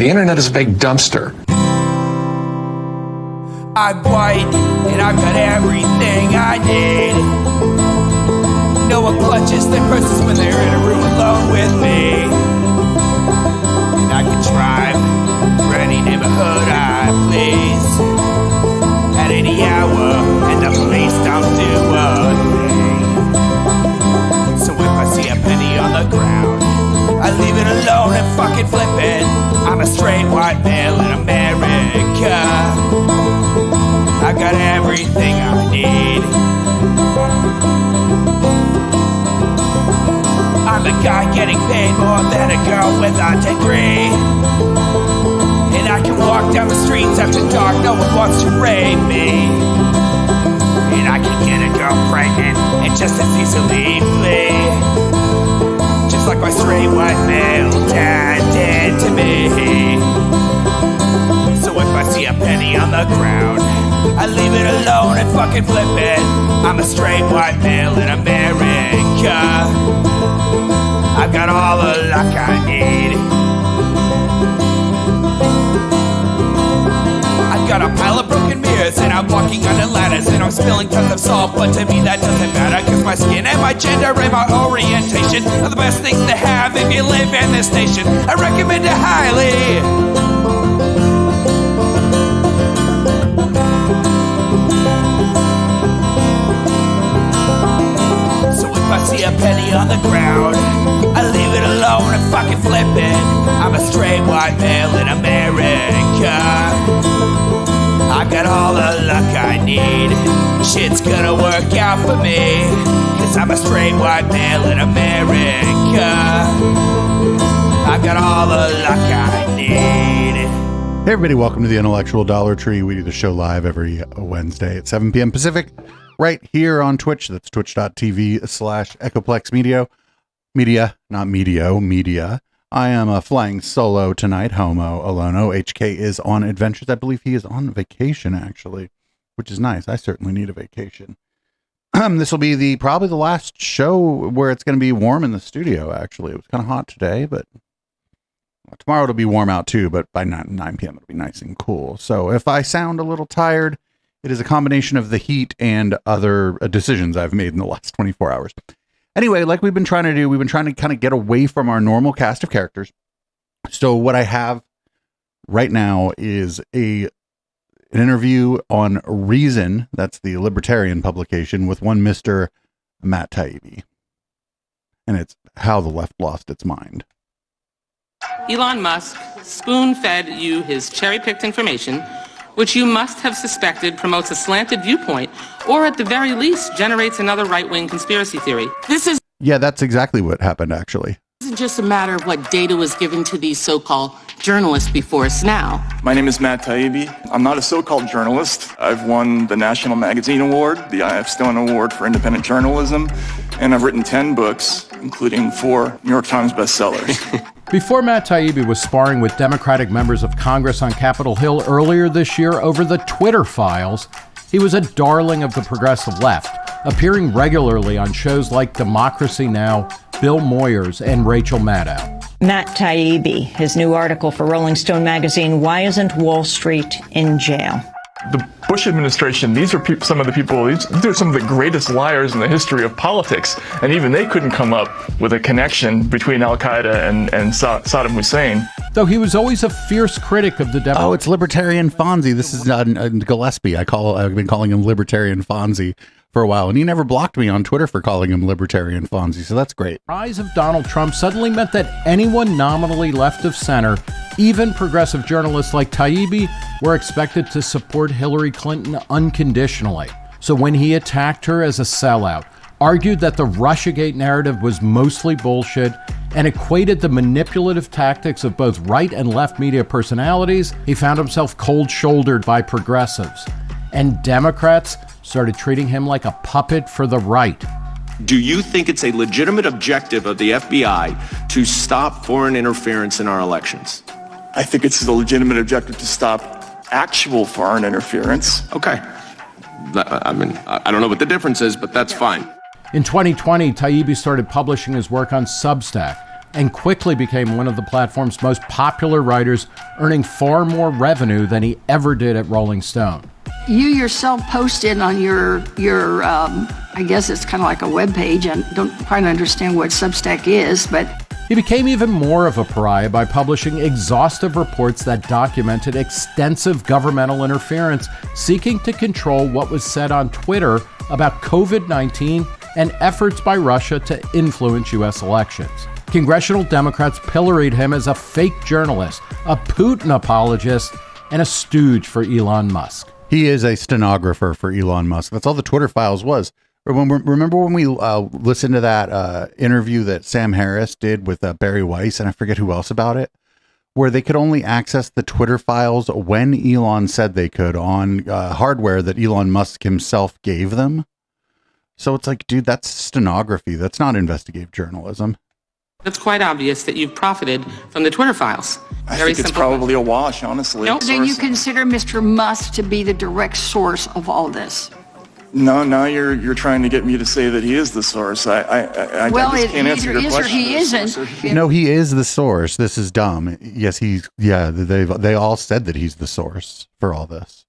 The internet is a big dumpster. I'm white, and I've got everything I need. No one clutches their purses when they're in a room alone with me. And I can drive for any neighborhood I please at any hour, and the police don't do a thing. So if I see a penny on the ground, I leave it alone and fucking flip it. I'm a straight white male in America. I got everything I need. I'm a guy getting paid more than a girl with a degree. And I can walk down the streets after dark, no one wants to rape me. And I can get a girl pregnant and just as easily flee. Just like my straight white male dad did to me. So if I see a penny on the ground, I leave it alone and fucking flip it. I'm a straight white male in America. I've got all the luck I need. I've got a pile of broken mirrors and I'm walking under ladders and I'm spilling tons of salt, but to me that doesn't matter, cause my skin and my gender and my orientation are the best things to have if you live in this nation. I recommend it highly. I see a penny on the ground, I leave it alone and fucking flip it. I'm a straight white male in America. I've got all the luck I need. Shit's gonna work out for me, cause I'm a straight white male in America. I've got all the luck I need. Hey everybody, welcome to the Intellectual Dollar Tree. We do the show live every Wednesday at 7 p.m. Pacific. Right here on Twitch. That's twitch.tv/Echoplex Media, not media. I am flying solo tonight. Homo Alono. HK is on adventures. I believe he is on vacation, actually, which is nice. I certainly need a vacation. This will be probably the last show where it's going to be warm in the studio, actually. It was kind of hot today, but tomorrow it'll be warm out too, but by 9 p.m. it'll be nice and cool. So if I sound a little tired, it is a combination of the heat and other decisions I've made in the last 24 hours. Anyway, like we've been trying to do, we've been trying to kind of get away from our normal cast of characters. So what I have right now is an interview on Reason, that's the Libertarian publication, with one Mr. Matt Taibbi. And it's How the Left Lost Its Mind. Elon Musk spoon-fed you his cherry-picked information, which you must have suspected promotes a slanted viewpoint, or at the very least generates another right-wing conspiracy theory. Yeah, that's exactly what happened, actually. It isn't just a matter of what data was given to these so-called journalists before us now. My name is Matt Taibbi. I'm not a so-called journalist. I've won the National Magazine Award, the I.F. Stone Award for Independent Journalism, and I've written 10 books, including 4 New York Times bestsellers. Before Matt Taibbi was sparring with Democratic members of Congress on Capitol Hill earlier this year over the Twitter files, he was a darling of the progressive left, appearing regularly on shows like Democracy Now!, Bill Moyers, and Rachel Maddow. Matt Taibbi, his new article for Rolling Stone magazine, Why Isn't Wall Street in Jail? The Bush administration, these are some of the people, these are some of the greatest liars in the history of politics, and even they couldn't come up with a connection between Al-Qaeda and Saddam Hussein. Though he was always a fierce critic of the Oh, it's Libertarian Fonzie. This is Gillespie. I've been calling him Libertarian Fonzie for a while, and he never blocked me on Twitter for calling him Libertarian Fonzie, so that's great. The rise of Donald Trump suddenly meant that anyone nominally left of center, even progressive journalists like Taibbi, were expected to support Hillary Clinton unconditionally. So when he attacked her as a sellout, argued that the Russiagate narrative was mostly bullshit, and equated the manipulative tactics of both right and left media personalities, he found himself cold-shouldered by progressives. And Democrats started treating him like a puppet for the right. Do you think it's a legitimate objective of the FBI to stop foreign interference in our elections? I think it's a legitimate objective to stop actual foreign interference. Okay. I mean, I don't know what the difference is, but that's fine. In 2020, Taibbi started publishing his work on Substack, and quickly became one of the platform's most popular writers, earning far more revenue than he ever did at Rolling Stone. You yourself posted on your I guess it's kind of like a web page. I don't quite understand what Substack is, but he became even more of a pariah by publishing exhaustive reports that documented extensive governmental interference, seeking to control what was said on Twitter about COVID-19 and efforts by Russia to influence U.S. elections. Congressional Democrats pilloried him as a fake journalist, a Putin apologist, and a stooge for Elon Musk. He is a stenographer for Elon Musk. That's all the Twitter files was. Remember when we listened to that interview that Sam Harris did with Barry Weiss, and I forget who else about it, where they could only access the Twitter files when Elon said they could on hardware that Elon Musk himself gave them. So it's like, dude, that's stenography. That's not investigative journalism. It's quite obvious that you've profited from the Twitter files. I think it's probably a wash, honestly. Nope. then you consider Mr. Musk to be the direct source of all this. No, now you're trying to get me to say that he is the source. I just can't answer your question. Well, he isn't. No, he is the source. This is dumb. Yes, they all said that he's the source for all this.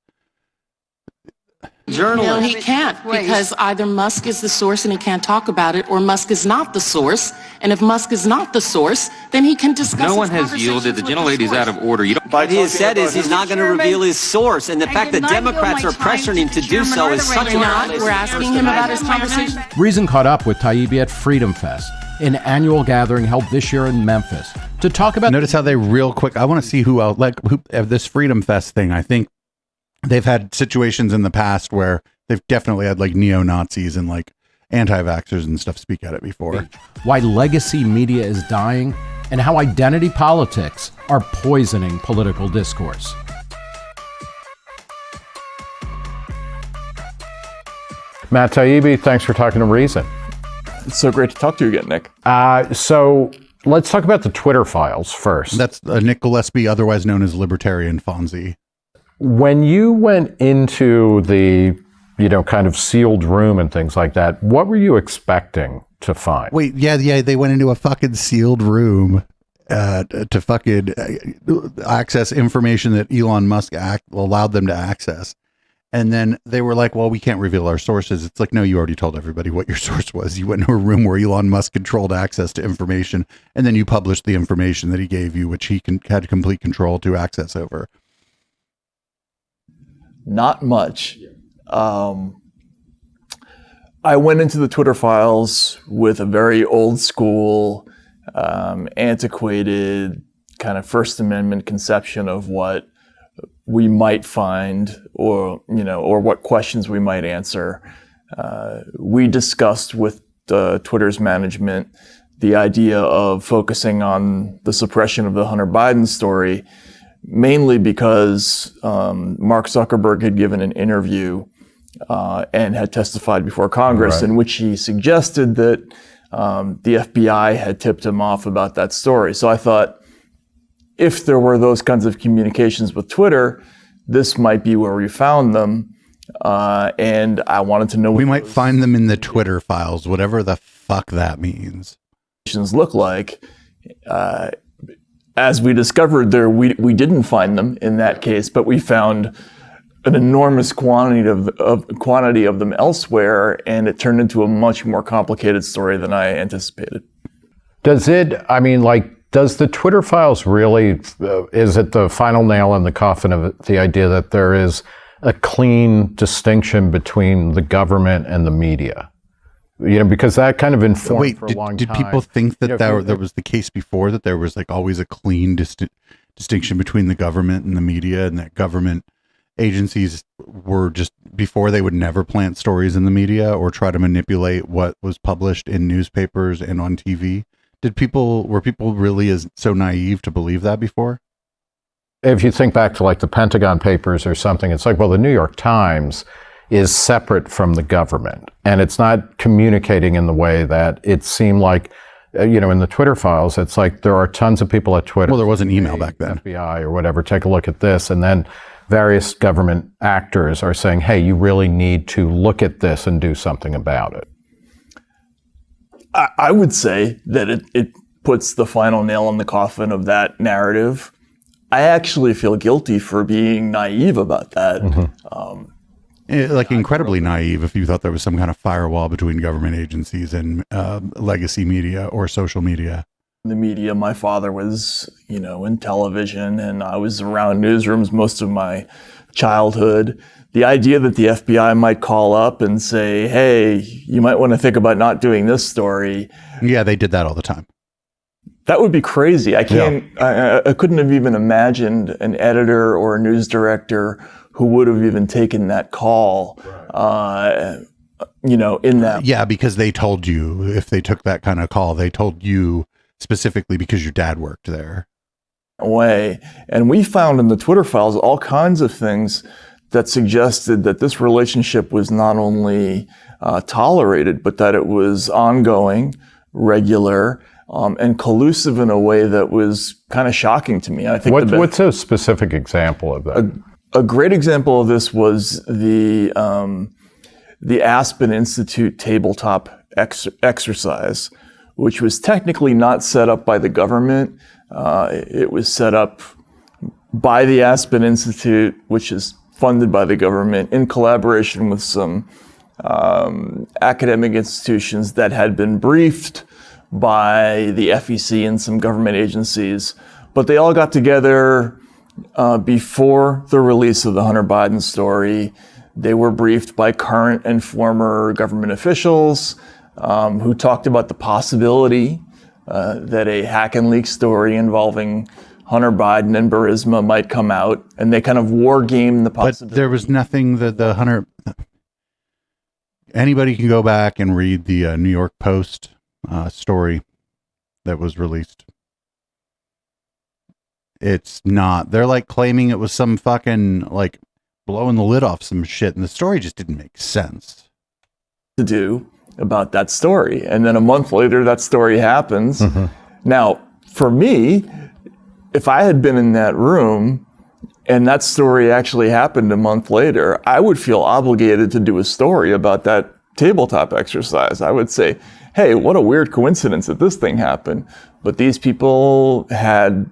No, he can't, because either Musk is the source and he can't talk about it, or Musk is not the source. And if Musk is not the source, then he can discuss. No one has yielded. The gentlelady's out of order. What he has said is he's not going to reveal his source, and the fact that Democrats are pressuring him to do so is such We're not. We're asking him about his conversation. Reason caught up with Taibbi at Freedom Fest, an annual gathering held this year in Memphis, to talk about. Notice how they real quick. I want to see who else, who this Freedom Fest thing. I think they've had situations in the past where they've definitely had like neo-Nazis and like anti-vaxxers and stuff speak at it before. Why legacy media is dying and how identity politics are poisoning political discourse. Matt Taibbi, thanks for talking to Reason. It's so great to talk to you again, Nick. So let's talk about the Twitter files first. That's Nick Gillespie, otherwise known as Libertarian Fonzie. When you went into the, kind of sealed room and things like that, what were you expecting to find? Wait, yeah, they went into a fucking sealed room to fucking access information that Elon Musk allowed them to access. And then they were like, well, we can't reveal our sources. It's like, no, you already told everybody what your source was. You went into a room where Elon Musk controlled access to information, and then you published the information that he gave you, which he had complete control to access over. Not much. I went into the Twitter files with a very old school, antiquated kind of First Amendment conception of what we might find, or what questions we might answer. We discussed with Twitter's management the idea of focusing on the suppression of the Hunter Biden story, mainly because Mark Zuckerberg had given an interview and had testified before Congress, in which he suggested that the FBI had tipped him off about that story. So I thought, if there were those kinds of communications with Twitter, this might be where we found them. And I wanted to know we might find them in the Twitter files, whatever the fuck that means. Look like. As we discovered there, we didn't find them in that case, but we found an enormous quantity of them elsewhere, and it turned into a much more complicated story than I anticipated. Does the Twitter files really, is it the final nail in the coffin of the idea that there is a clean distinction between the government and the media? Because that kind of informed for a long time. Did people think that there was the case before, that there was like always a clean distinction between the government and the media, and that government agencies were just, before, they would never plant stories in the media or try to manipulate what was published in newspapers and on TV? Were people really so naive to believe that before? If you think back to like the Pentagon Papers or something, it's like, well, the New York Times is separate from the government, and it's not communicating in the way that it seemed like, in the Twitter files. It's like there are tons of people at Twitter. Well, there wasn't email back then. FBI or whatever, take a look at this. And then various government actors are saying, hey, you really need to look at this and do something about it. I would say that puts the final nail in the coffin of that narrative. I actually feel guilty for being naive about that. Like incredibly naive if you thought there was some kind of firewall between government agencies and legacy media or social media. The media, my father was, in television, and I was around newsrooms most of my childhood. The idea that the FBI might call up and say, hey, you might want to think about not doing this story. Yeah, they did that all the time. That would be crazy. I couldn't have even imagined an editor or a news director who would have even taken that call, in that. Yeah, because they told you, if they took that kind of call, they told you specifically because your dad worked there. Way. And we found in the Twitter files all kinds of things that suggested that this relationship was not only tolerated, but that it was ongoing, regular, and collusive in a way that was kind of shocking to me. I think what's a specific example of that? A great example of this was the Aspen Institute tabletop exercise, which was technically not set up by the government. It was set up by the Aspen Institute, which is funded by the government, in collaboration with some academic institutions that had been briefed by the FEC and some government agencies. But they all got together before the release of the Hunter Biden story. They were briefed by current and former government officials who talked about the possibility that a hack and leak story involving Hunter Biden and Burisma might come out, and they kind of war game the possibility. But there was nothing that the Hunter... Anybody can go back and read the New York Post story that was released. It's not. They're like claiming it was some fucking like blowing the lid off some shit, and the story just didn't make sense. To do about that story. And then a month later, that story happens. Now, for me, if I had been in that room and that story actually happened a month later, I would feel obligated to do a story about that tabletop exercise. I would say, hey, what a weird coincidence that this thing happened. But these people had,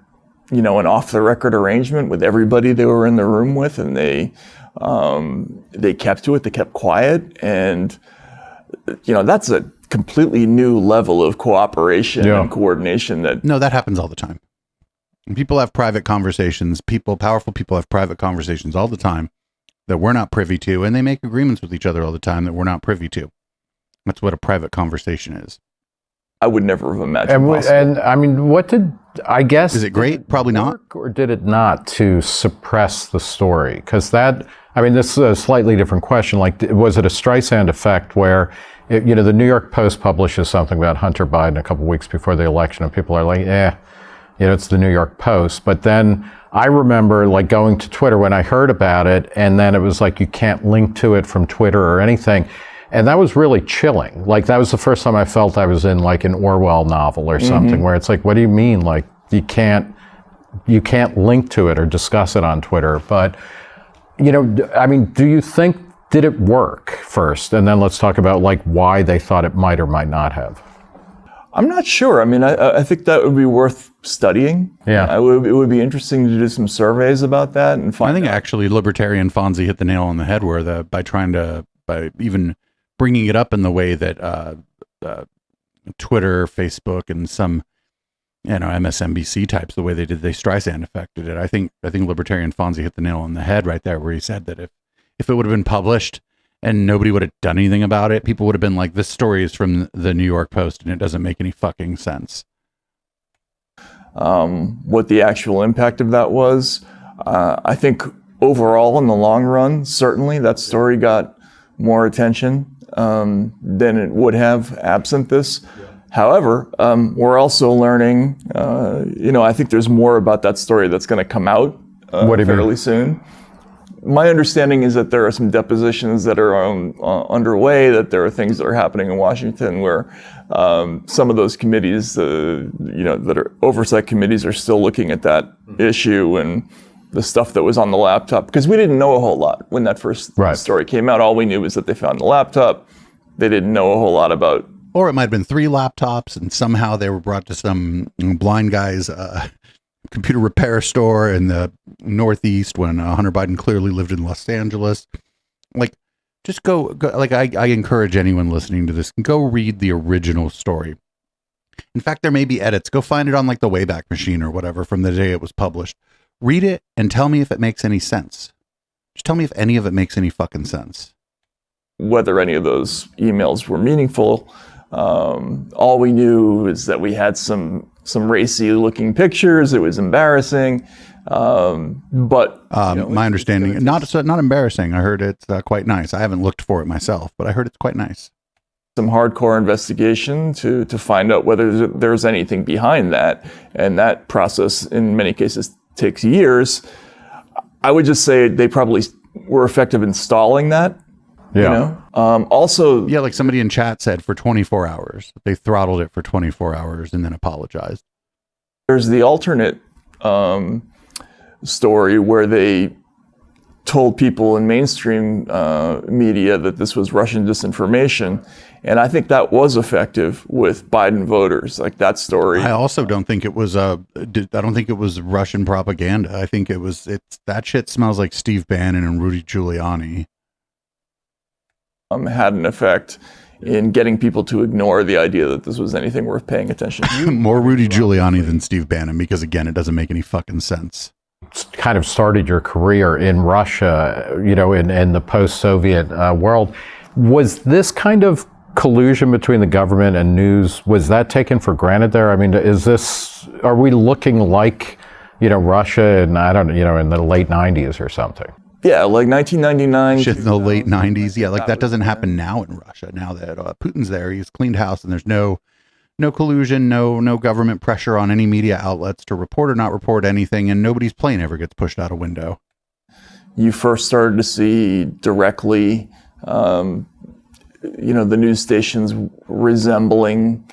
an off-the-record arrangement with everybody they were in the room with, and they kept to it. They kept quiet, and that's a completely new level of cooperation and coordination. That happens all the time. And people have private conversations. Powerful people have private conversations all the time that we're not privy to, and they make agreements with each other all the time that we're not privy to. That's what a private conversation is. I would never have imagined possible. And I mean, is it great? Probably not. Or did it not to suppress the story? Because this is a slightly different question. Like, was it a Streisand effect where, the New York Post publishes something about Hunter Biden a couple weeks before the election, and people are like, it's the New York Post. But then I remember like going to Twitter when I heard about it, and then it was like, you can't link to it from Twitter or anything. And that was really chilling. Like, that was the first time I felt I was in like an Orwell novel or something, where it's like, what do you mean? Like, you can't link to it or discuss it on Twitter. But, do you think, did it work first? And then let's talk about like why they thought it might or might not have. I'm not sure. I think that would be worth studying. Yeah. It would be interesting to do some surveys about that and find out. I think actually Libertarian Fonzie hit the nail on the head where by even bringing it up in the way that Twitter, Facebook, and some MSNBC types, the way they did, they Streisand affected it. I think Libertarian Fonzie hit the nail on the head right there, where he said that if it would have been published and nobody would have done anything about it, people would have been like, this story is from the New York Post and it doesn't make any fucking sense. What the actual impact of that was, I think overall in the long run, certainly that story got more attention than it would have absent this. However, we're also learning, I think there's more about that story that's going to come out fairly soon. My understanding is that there are some depositions that are underway, that there are things that are happening in Washington where some of those committees, that are oversight committees, are still looking at that issue and the stuff that was on the laptop. Because we didn't know a whole lot when that first story came out. All we knew was that they found the laptop. They didn't know a whole lot about Or it might have been 3 laptops, and somehow they were brought to some blind guy's computer repair store in the Northeast when Hunter Biden clearly lived in Los Angeles. Like, just go like, I encourage anyone listening to this, go read the original story. In fact, there may be edits. Go find it on like the Wayback Machine or whatever from the day it was published. Read it and tell me if it makes any sense. Just tell me if any of it makes any fucking sense. Whether any of those emails were meaningful, all we knew is that we had some racy looking pictures. It was embarrassing. But my understanding, not embarrassing. I heard it's quite nice. I haven't looked for it myself, but I heard it's quite nice. Some hardcore investigation to find out whether there's anything behind that. And that process, in many cases, takes years. I would just say they probably were effective in stalling that. Yeah. You know? Also, yeah, like somebody in chat said, for 24 hours. They throttled it for 24 hours and then apologized. There's the alternate story where they told people in mainstream media that this was Russian disinformation. And I think that was effective with Biden voters, like that story. I also don't think it was I don't think it was Russian propaganda. I think that shit smells like Steve Bannon and Rudy Giuliani. Had an effect in getting people to ignore the idea that this was anything worth paying attention to. More Rudy Giuliani than Steve Bannon, because again, it doesn't make any fucking sense. Kind of started your career in Russia, you know, in the post-Soviet world. Was this kind of collusion between the government and news, was that taken for granted there? I mean, are we looking like, you know, Russia in, I don't know, you know, in the late 90s or something? Yeah, like 1999. Shit in the late 90s. Yeah, like that doesn't happen now in Russia. Now that Putin's there, he's cleaned house, and there's no collusion, no government pressure on any media outlets to report or not report anything, and nobody's plane ever gets pushed out a window. You first started to see directly, you know, the news stations resembling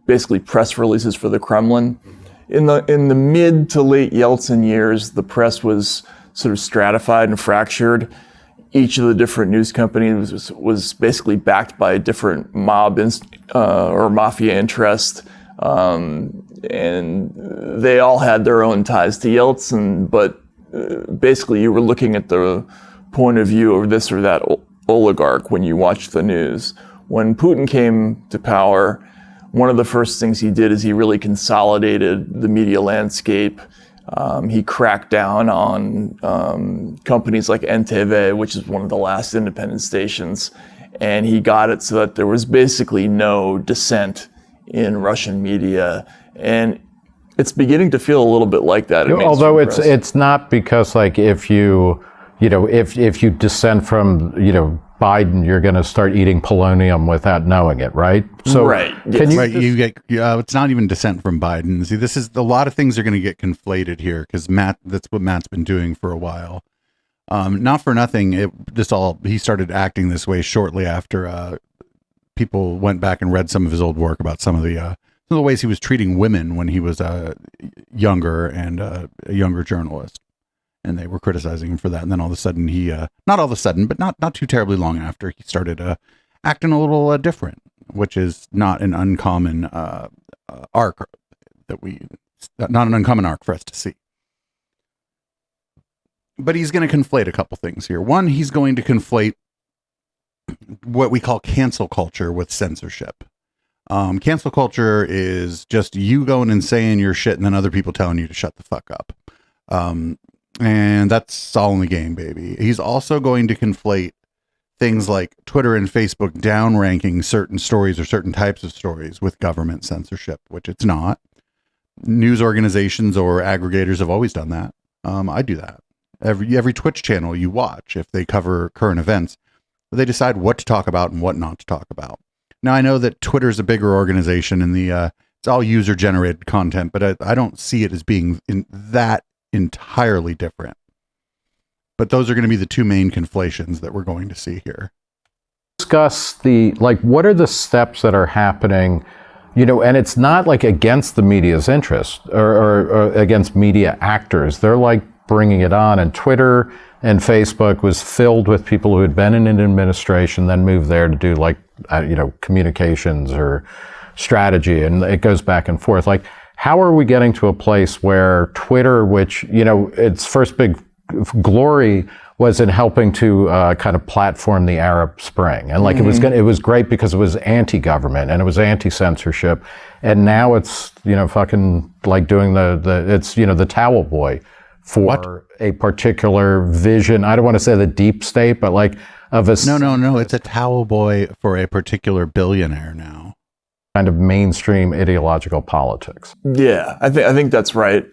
basically press releases for the Kremlin. In the mid to late Yeltsin years, the press was sort of stratified and fractured. Each of the different news companies was basically backed by a different mob or mafia interest. And they all had their own ties to Yeltsin, but basically you were looking at the point of view of this or that oligarch when you watched the news. When Putin came to power, one of the first things he did is he really consolidated the media landscape. He cracked down on companies like NTV, which is one of the last independent stations, and he got it so that there was basically no dissent in Russian media. And it's beginning to feel a little bit like that. Although it's not, because like if you dissent from, you know, Biden, you're going to start eating polonium without knowing it, right? So, right. Can you, right, you get, it's not even dissent from Biden. See, this is a lot of things are going to get conflated here, because that's what Matt's been doing for a while. Not for nothing, he started acting this way shortly after people went back and read some of his old work about some of the ways he was treating women when he was younger and a younger journalist. And they were criticizing him for that. And then all of a sudden not all of a sudden, but not too terribly long after, he started acting a little different, which is not an uncommon arc not an uncommon arc for us to see. But he's going to conflate a couple things here. One, he's going to conflate what we call cancel culture with censorship. Cancel culture is just you going and saying your shit and then other people telling you to shut the fuck up. And that's all in the game, baby. He's also going to conflate things like Twitter and Facebook downranking certain stories or certain types of stories with government censorship, which it's not. News organizations or aggregators have always done that. I do that. Every Twitch channel you watch, if they cover current events, they decide what to talk about and what not to talk about. Now, I know that Twitter's a bigger organization and it's all user-generated content, but I don't see it as being that entirely different. But those are going to be the two main conflations that we're going to see here. Discuss what are the steps that are happening, you know, and it's not like against the media's interest or against media actors. They're like bringing it on. And Twitter and Facebook was filled with people who had been in an administration, then moved there to do like, communications or strategy, and it goes back and forth. Like, how are we getting to a place where Twitter, which, its first big glory was in helping to kind of platform the Arab Spring, and like it was great because it was anti-government and it was anti-censorship, and now it's fucking like doing the towel boy for a particular vision. I don't want to say the deep state, but like of a no, it's a towel boy for a particular billionaire now. Kind of mainstream ideological politics. Yeah, I think that's right.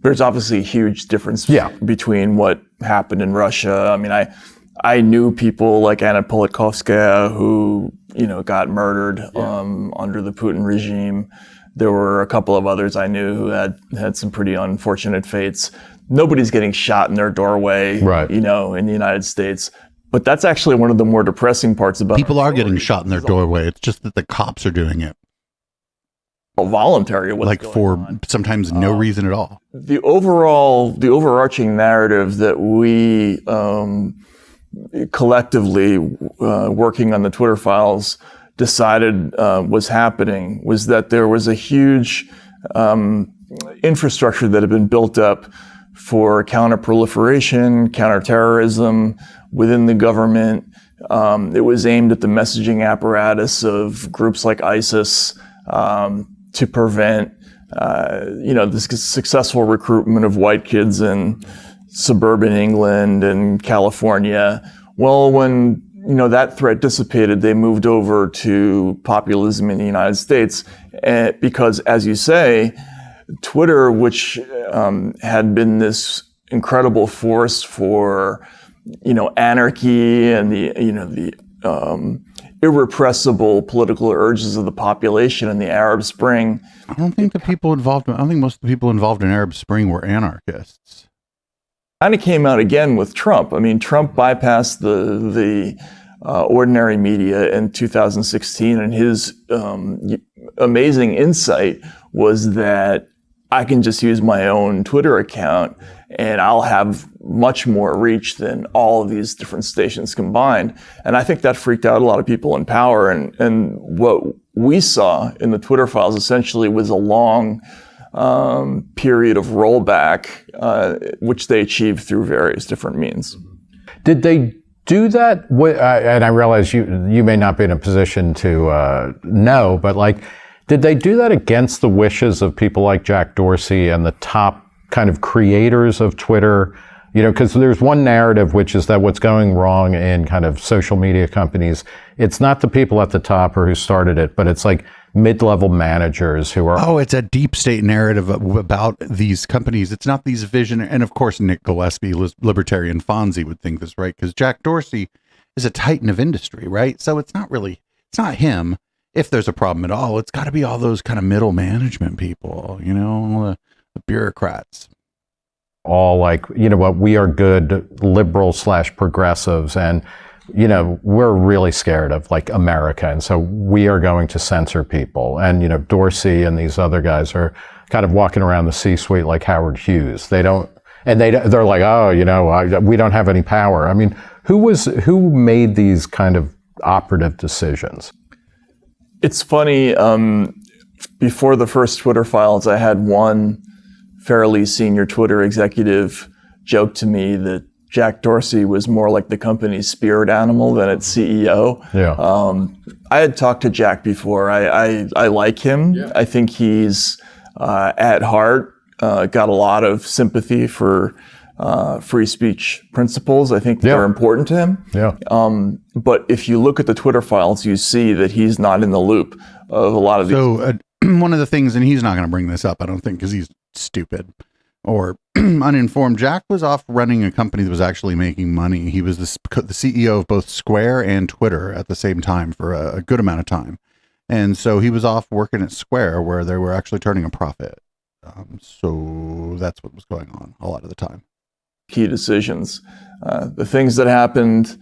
There's obviously a huge difference between what happened in Russia. I mean, I knew people like Anna Politkovskaya who got murdered under the Putin regime. There were a couple of others I knew who had some pretty unfortunate fates. Nobody's getting shot in their doorway, right? In the United States. But that's actually one of the more depressing parts about people are getting shot in their doorway. It's just that the cops are doing it. Voluntary, like for sometimes no reason at all. The overarching narrative that we collectively working on the Twitter files decided was happening was that there was a huge infrastructure that had been built up for counterproliferation, counterterrorism within the government. It was aimed at the messaging apparatus of groups like ISIS to prevent, this successful recruitment of white kids in suburban England and California. Well, when that threat dissipated, they moved over to populism in the United States, because, as you say, Twitter, which had been this incredible force for, anarchy and the irrepressible political urges of the population in the Arab Spring. I don't think most of the people involved in Arab Spring were anarchists. Kind of came out again with Trump. I mean, Trump bypassed the ordinary media in 2016, and his amazing insight was that I can just use my own Twitter account and I'll have much more reach than all of these different stations combined. And I think that freaked out a lot of people in power. And what we saw in the Twitter files essentially was a long period of rollback, which they achieved through various different means. Did they do that? And I realize you may not be in a position to know, but like, did they do that against the wishes of people like Jack Dorsey and the top kind of creators of Twitter? Because there's one narrative, which is that what's going wrong in kind of social media companies, it's not the people at the top or who started it, but it's like mid-level managers who are... Oh, it's a deep state narrative about these companies. It's not these vision... And of course, Nick Gillespie, Libertarian Fonzie would think this, right? Because Jack Dorsey is a titan of industry, right? So it's not him. If there's a problem at all, it's got to be all those kind of middle management people, the bureaucrats. All like, what, we are good liberal/progressives, and, we're really scared of like America. And so we are going to censor people. And, Dorsey and these other guys are kind of walking around the C-suite like Howard Hughes. They're like, oh, we don't have any power. I mean, who made these kind of operative decisions? It's funny, before the first Twitter files, I had one fairly senior Twitter executive joke to me that Jack Dorsey was more like the company's spirit animal than its CEO. Yeah. I had talked to Jack before. I like him. Yeah. I think he's, at heart, got a lot of sympathy for free speech principles. I think they're important to him. Yeah. But if you look at the Twitter files, you see that he's not in the loop of a lot of these. So one of the things, and he's not going to bring this up, I don't think, because he's stupid or uninformed. Jack was off running a company that was actually making money. He was the CEO of both Square and Twitter at the same time for a good amount of time. And so he was off working at Square where they were actually turning a profit. So that's what was going on a lot of the time. Key decisions. The things that happened,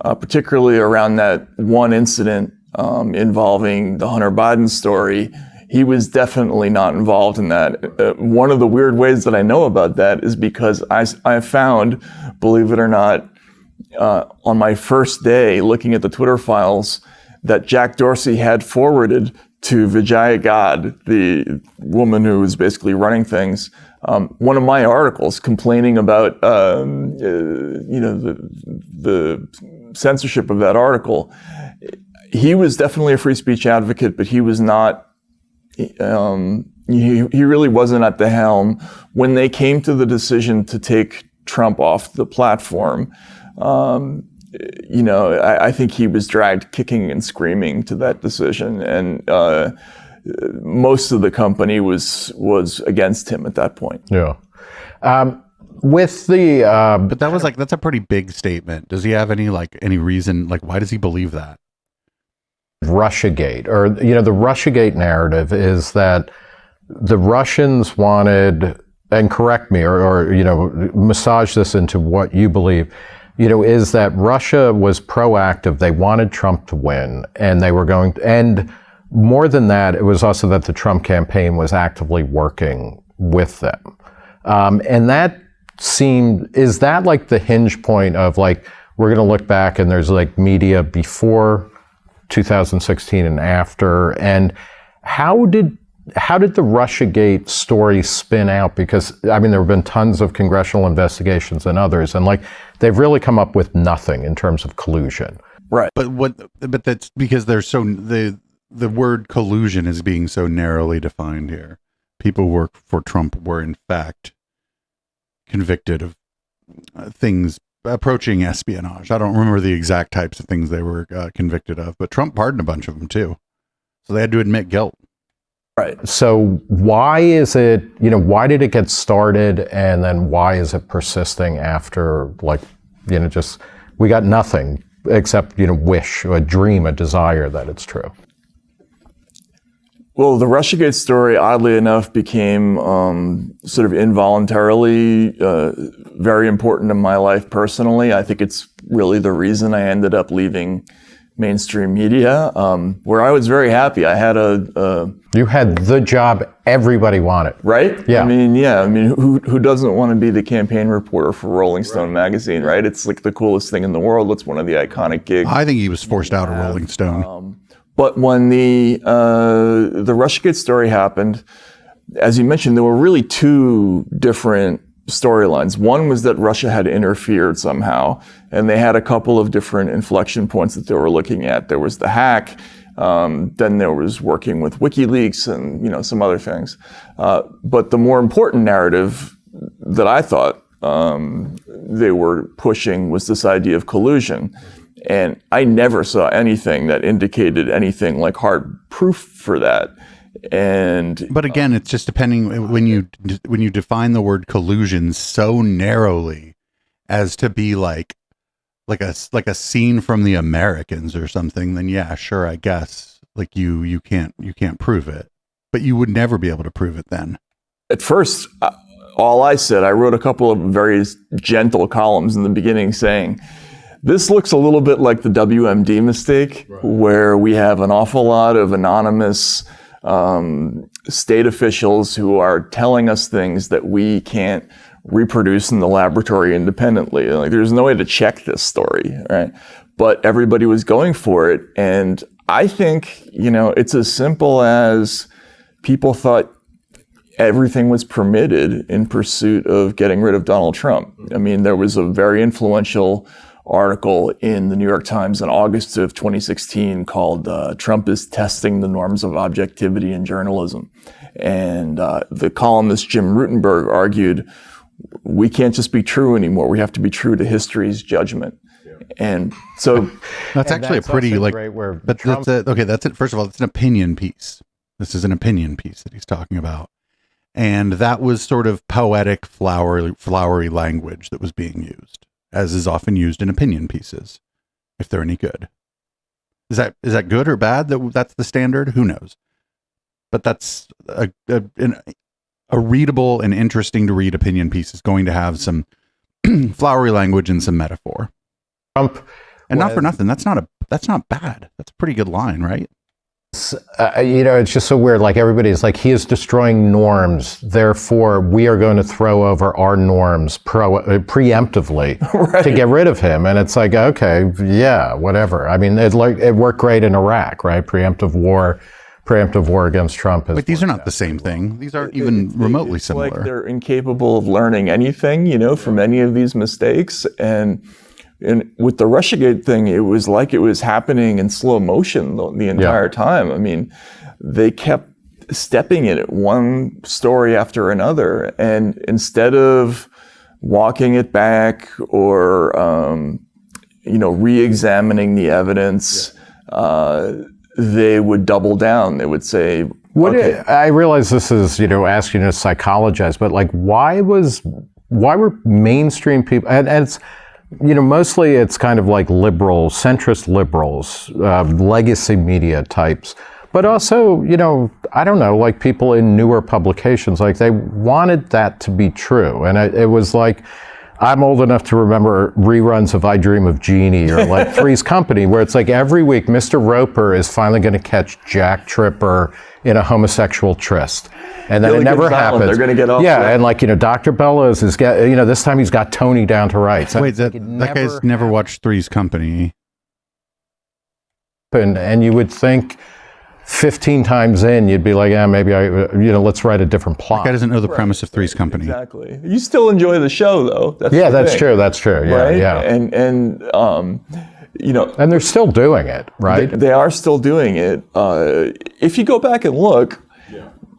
particularly around that one incident involving the Hunter Biden story, he was definitely not involved in that. One of the weird ways that I know about that is because I found, believe it or not, on my first day looking at the Twitter files, that Jack Dorsey had forwarded to Vijaya God, the woman who was basically running things, one of my articles complaining about the censorship of that article. He was definitely a free speech advocate, but he was not. He really wasn't at the helm when they came to the decision to take Trump off the platform. I think he was dragged kicking and screaming to that decision, and most of the company was against him at that point. Yeah. With the but that was that's a pretty big statement. Does he have any reason? Why does he believe that? Russiagate, or the Russiagate narrative is that the Russians wanted, and correct me, or massage this into what you believe, is that Russia was proactive. They wanted Trump to win, and they were going to, and more than that, it was also that the Trump campaign was actively working with them. And that is that the hinge point of we're going to look back and there's media before 2016 and after, and how did the Russiagate story spin out? Because there have been tons of congressional investigations and others, and they've really come up with nothing in terms of collusion. Right. But that's because there's the word collusion is being so narrowly defined here. People who work for Trump were in fact convicted of things approaching espionage. I don't remember the exact types of things they were convicted of, but Trump pardoned a bunch of them too. So they had to admit guilt. Right. So why is it, why did it get started, and then why is it persisting after, just, we got nothing except, wish, a dream, a desire that it's true? Well, the Russiagate story, oddly enough, became sort of involuntarily very important in my life personally. I think it's really the reason I ended up leaving mainstream media, where I was very happy. I had You had the job everybody wanted. Right? Yeah. Who doesn't want to be the campaign reporter for Rolling Stone magazine, right? It's the coolest thing in the world. It's one of the iconic gigs. I think he was forced out of Rolling Stone. But when the Russiagate story happened, as you mentioned, there were really two different storylines. One was that Russia had interfered somehow, and they had a couple of different inflection points that they were looking at. There was the hack, then there was working with WikiLeaks and some other things. But the more important narrative that I thought they were pushing was this idea of collusion. And I never saw anything that indicated anything like hard proof for that. But again, it's just depending when you define the word collusion so narrowly as to be like a scene from The Americans or something, then yeah, sure, I guess you can't prove it, but you would never be able to prove it then. At first, all I said, I wrote a couple of very gentle columns in the beginning saying, this looks a little bit like the WMD mistake, right, where we have an awful lot of anonymous state officials who are telling us things that we can't reproduce in the laboratory independently. There's no way to check this story, right? But everybody was going for it. And I think, it's as simple as people thought everything was permitted in pursuit of getting rid of Donald Trump. There was a very influential article in the New York Times in August of 2016 called Trump is Testing the Norms of Objectivity in Journalism. And the columnist Jim Rutenberg argued, we can't just be true anymore. We have to be true to history's judgment. Yeah. And so that's actually a pretty but Trump, that's it. First of all, it's an opinion piece. This is an opinion piece that he's talking about. And that was sort of poetic, flowery language that was being used, as is often used in opinion pieces, if they're any good. Is that good or bad? That's the standard? Who knows? But that's a readable and interesting to read opinion piece is going to have some flowery language and some metaphor. Trump, and not for nothing, that's not bad. That's a pretty good line, right? It's just so weird. Like everybody's like, he is destroying norms. Therefore, we are going to throw over our norms preemptively right. to get rid of him. And it's like, okay, yeah, whatever. I mean, it worked great in Iraq, right? Preemptive war against Trump. But these are not the same thing. These aren't even remotely similar. Like they're incapable of learning anything, from any of these mistakes. And with the Russiagate thing, it was like it was happening in slow motion the entire time. I mean, they kept stepping in it, one story after another. And instead of walking it back or, re-examining the evidence, they would double down. They would say, I realize this is, asking you to psychologize, but like, why were mainstream people, and it's, mostly it's kind of like liberals, centrist liberals, legacy media types, but also, I don't know, like people in newer publications, like they wanted that to be true. And it was like, I'm old enough to remember reruns of I Dream of Jeannie or like Three's Company, where it's like every week Mr. Roper is finally going to catch Jack Tripper in a homosexual tryst. And then it never happens. They're going to get off. Yeah, and like, Dr. Bellows is, this time he's got Tony down to rights. Wait, that guy's never watched Three's Company. And you would think 15 times in, you'd be like, yeah, maybe let's write a different plot. That guy doesn't know the premise of Three's Company. Exactly. You still enjoy the show, though. That's true. That's true. Yeah, right? yeah. And they're still doing it, right? They are still doing it. If you go back and look,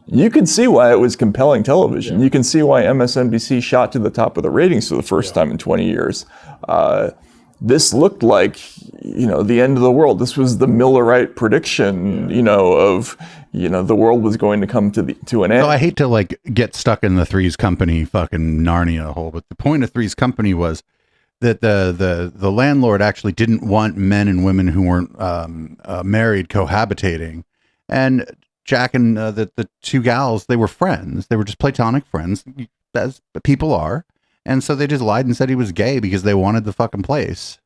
you can see why it was compelling television. You can see why MSNBC shot to the top of the ratings for the first time in 20 years. This looked like, the end of the world. This was the Millerite prediction, of, the world was going to come to an end. So I hate to get stuck in the Three's Company fucking Narnia hole, but the point of Three's Company was that the landlord actually didn't want men and women who weren't married cohabitating, and Jack and the two gals, they were friends. They were just platonic friends, as people are. And so they just lied and said he was gay because they wanted the fucking place.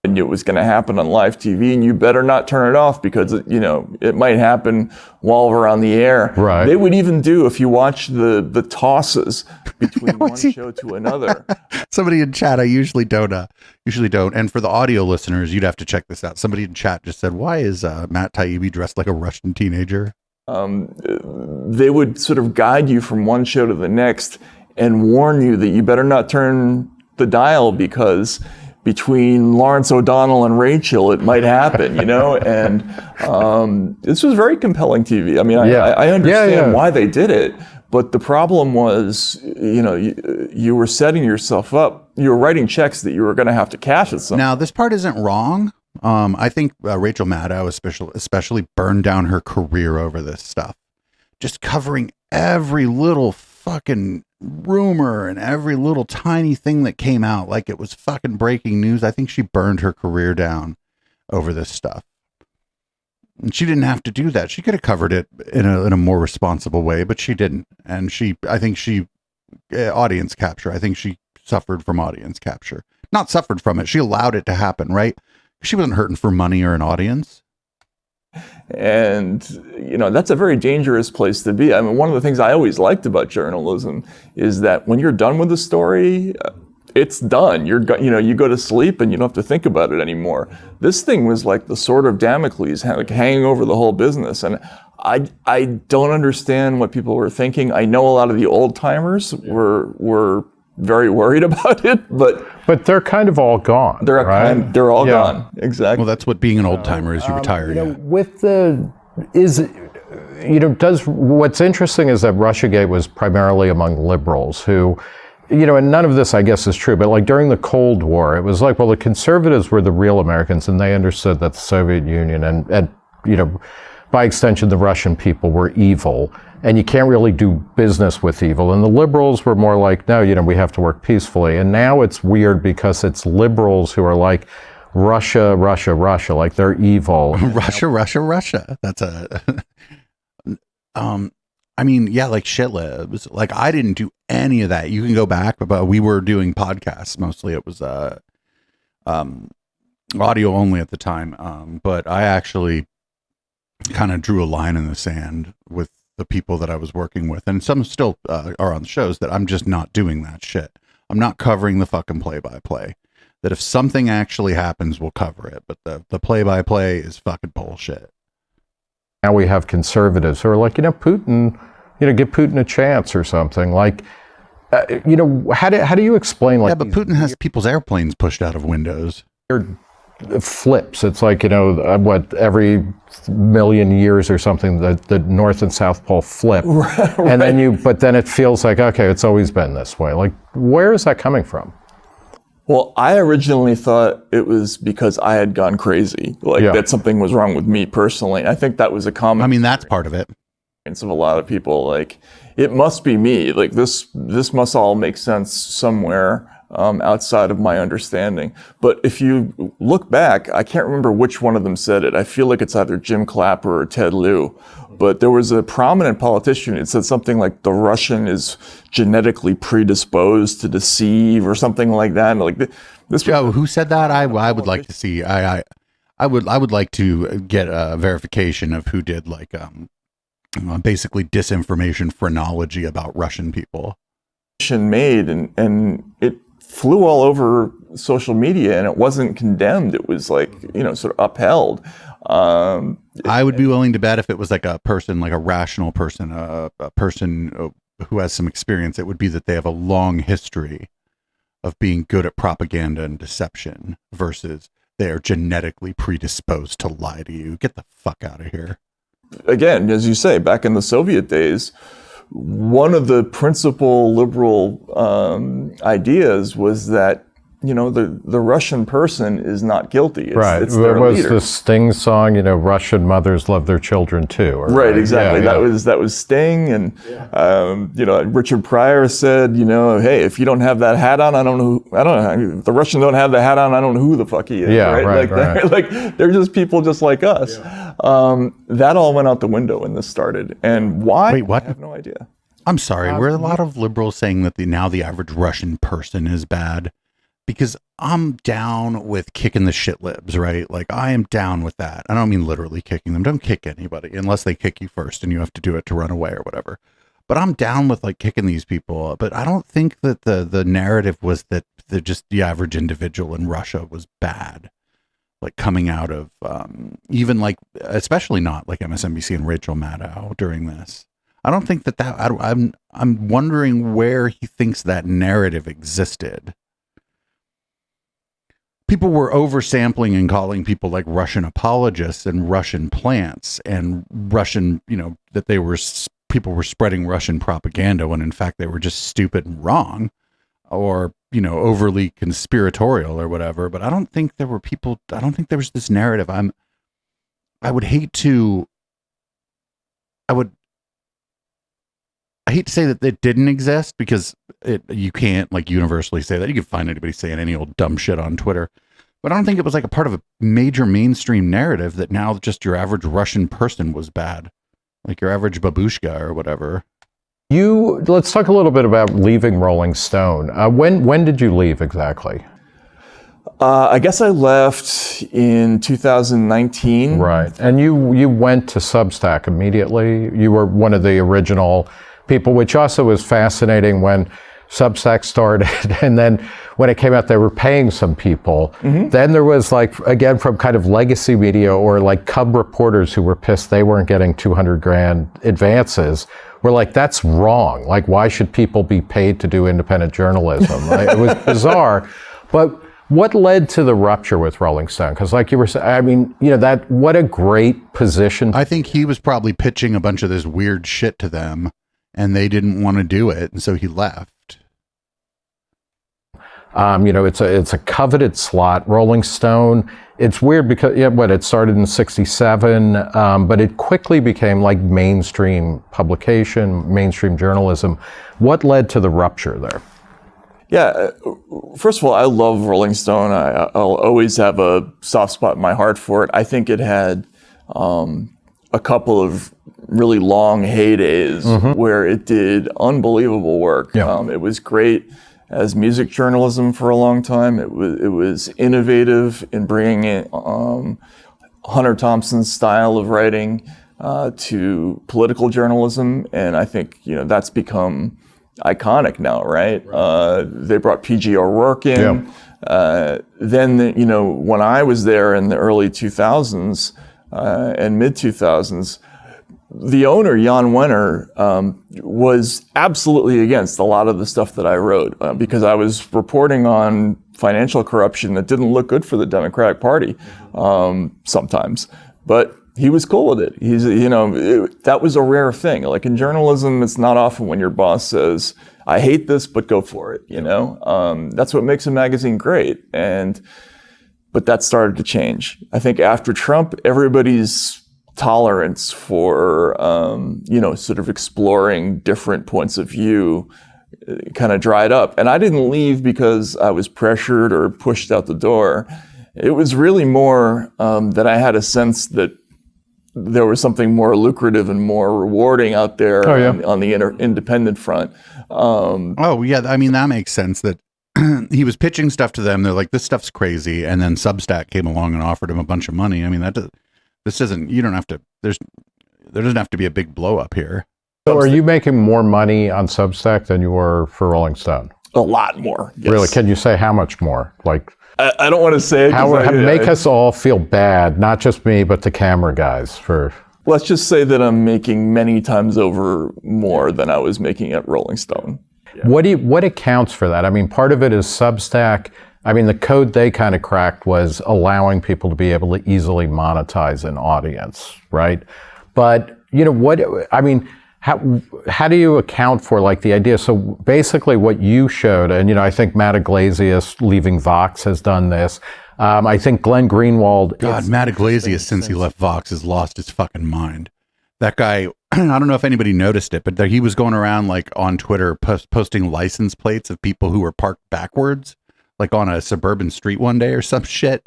And it was going to happen on live TV, and you better not turn it off because, it might happen while we're on the air. Right. They would even do, if you watch the tosses between one show to another. Somebody in chat, I usually don't. And for the audio listeners, you'd have to check this out. Somebody in chat just said, why is Matt Taibbi dressed like a Russian teenager? They would sort of guide you from one show to the next and warn you that you better not turn the dial because between Lawrence O'Donnell and Rachel, it might happen, And this was very compelling TV. I mean, I understand why they did it, but the problem was, you were setting yourself up. You were writing checks that you were going to have to cash at some. Now, this part isn't wrong. I think Rachel Maddow especially burned down her career over this stuff. Just covering every little fucking rumor and every little tiny thing that came out like it was fucking breaking news. I think she burned her career down over this stuff. And she didn't have to do that. She could have covered it in a more responsible way, but she didn't. And I think she audience capture. I think she suffered from audience capture. Not suffered from it. She allowed it to happen, right? She wasn't hurting for money or an audience. And, that's a very dangerous place to be. I mean, one of the things I always liked about journalism is that when you're done with the story, it's done. You go to sleep and you don't have to think about it anymore. This thing was like the sword of Damocles hanging over the whole business. And I don't understand what people were thinking. I know a lot of the old timers were very worried about it, but they're kind of all gone. They're all gone. Exactly. Well, that's what being an old timer is. You retire. What's interesting is that Russiagate was primarily among liberals who, and none of this I guess is true, but like during the Cold War, it was like, well, the conservatives were the real Americans, and they understood that the Soviet Union and by extension the Russian people were evil. And you can't really do business with evil. And the liberals were more like, no, we have to work peacefully. And now it's weird because it's liberals who are like, Russia, Russia, Russia, like they're evil. Russia, Russia, Russia. That's like shit libs. Like I didn't do any of that. You can go back, but we were doing podcasts. Mostly it was audio only at the time. But I actually kind of drew a line in the sand with the people that I was working with, and some still are on the shows, that I'm just not doing that shit. I'm not covering the fucking play-by-play. That if something actually happens, we'll cover it, but the play-by-play is fucking bullshit. Now we have conservatives who are like, Putin, give Putin a chance or something. Like, how do you explain, like, yeah, but Putin has people's airplanes pushed out of windows. Flips. It's like, every million years or something, the North and South Pole flip. Right. And then it feels like, okay, it's always been this way. Like, where is that coming from? Well, I originally thought it was because I had gone crazy, that something was wrong with me personally. I think that was a common. I mean, that's part of it. Of a lot of people, like, it must be me. Like, this must all make sense somewhere outside of my understanding. But if you look back, I can't remember which one of them said it. I feel like it's either Jim Clapper or Ted Lieu. But there was a prominent politician. It said something like the Russian is genetically predisposed to deceive or something like that. And like this. Oh, who said that? I would like to see. I would like to get a verification of who did basically disinformation phrenology about Russian people. Made and it flew all over social media, and it wasn't condemned. It was sort of upheld. I would be willing to bet if it was like a person, like a rational person, a person who has some experience, it would be that they have a long history of being good at propaganda and deception versus they are genetically predisposed to lie to you. Get the fuck out of here. Again, as you say, back in the Soviet days, one of the principal liberal ideas was that the Russian person is not guilty. Right. There was the Sting song, Russian mothers love their children too. Right, exactly. Yeah, that was Sting, and Richard Pryor said, hey, if you don't have that hat on, I don't know. If the Russians don't have the hat on, I don't know who the fuck he is. Yeah, right. They're just people just like us. Yeah. That all went out the window when this started, and why? Wait, what? I have no idea. I'm sorry. Were a lot of liberals saying that the average Russian person is bad? Because I'm down with kicking the shit libs, right? Like, I am down with that. I don't mean literally kicking them. Don't kick anybody unless they kick you first and you have to do it to run away or whatever. But I'm down with kicking these people. But I don't think that the narrative was that the average individual in Russia was bad. Like, coming out of even especially not like MSNBC and Rachel Maddow during this. I don't think I'm wondering where he thinks that narrative existed. People were oversampling and calling people like Russian apologists and Russian plants and Russian, that people were spreading Russian propaganda when in fact they were just stupid and wrong or, overly conspiratorial or whatever. But I don't think there was this narrative. I hate to say that it didn't exist because you can't universally say that. You can find anybody saying any old dumb shit on Twitter, but I don't think it was a part of a major mainstream narrative that now just your average Russian person was bad, like your average babushka or whatever. Let's talk a little bit about leaving Rolling Stone. When did you leave exactly? I guess I left in 2019. Right, and you went to Substack immediately. You were one of the original people, which also was fascinating when Substack started, and then when it came out, they were paying some people. Mm-hmm. Then there was again, from kind of legacy media or Cub reporters who were pissed they weren't getting $200,000 advances. We're that's wrong. Why should people be paid to do independent journalism? It was bizarre. But what led to the rupture with Rolling Stone? Because you were saying, what a great position. I think he was probably pitching a bunch of this weird shit to them, and they didn't want to do it, and so he left. It's a coveted slot. Rolling Stone, it's weird because it started in '67, but it quickly became mainstream publication, mainstream journalism. What led to the rupture there? Yeah, first of all, I love Rolling Stone. I'll always have a soft spot in my heart for it. I think it had a couple of really long heydays where it did unbelievable work. Yeah. It was great as music journalism for a long time. It was innovative in bringing in Hunter Thompson's style of writing to political journalism, and I think that's become iconic now, right? They brought P.G. O'Rourke in. Then when I was there in the early 2000s and mid 2000s, the owner, Jan Wenner, was absolutely against a lot of the stuff that I wrote because I was reporting on financial corruption that didn't look good for the Democratic Party sometimes. But he was cool with it. That was a rare thing. Like in journalism, it's not often when your boss says, I hate this, but go for it, That's what makes a magazine great. But that started to change. I think after Trump, everybody's tolerance for, sort of exploring different points of view kind of dried up. And I didn't leave because I was pressured or pushed out the door. It was really more that I had a sense that there was something more lucrative and more rewarding out there on the independent front. That makes sense that he was pitching stuff to them. They're like, this stuff's crazy. And then Substack came along and offered him a bunch of money. I mean, there doesn't have to be a big blow up here. So are you making more money on Substack than you were for Rolling Stone? A lot more. Yes. Really? Can you say how much more? Like, I don't want to say it. Make us all feel bad, not just me, but the camera guys for... Let's just say that I'm making many times over more than I was making at Rolling Stone. Yeah. What accounts for that? I mean, part of it is Substack. I mean, the code they kind of cracked was allowing people to be able to easily monetize an audience, right? But, how do you account for like the idea? So basically what you showed, and I think Matt Iglesias leaving Vox has done this. I think Glenn Greenwald. God, Matt Iglesias, since he left Vox, has lost his fucking mind. That guy, I don't know if anybody noticed it, but he was going around like on Twitter posting license plates of people who were parked backwards, like on a suburban street one day or some shit.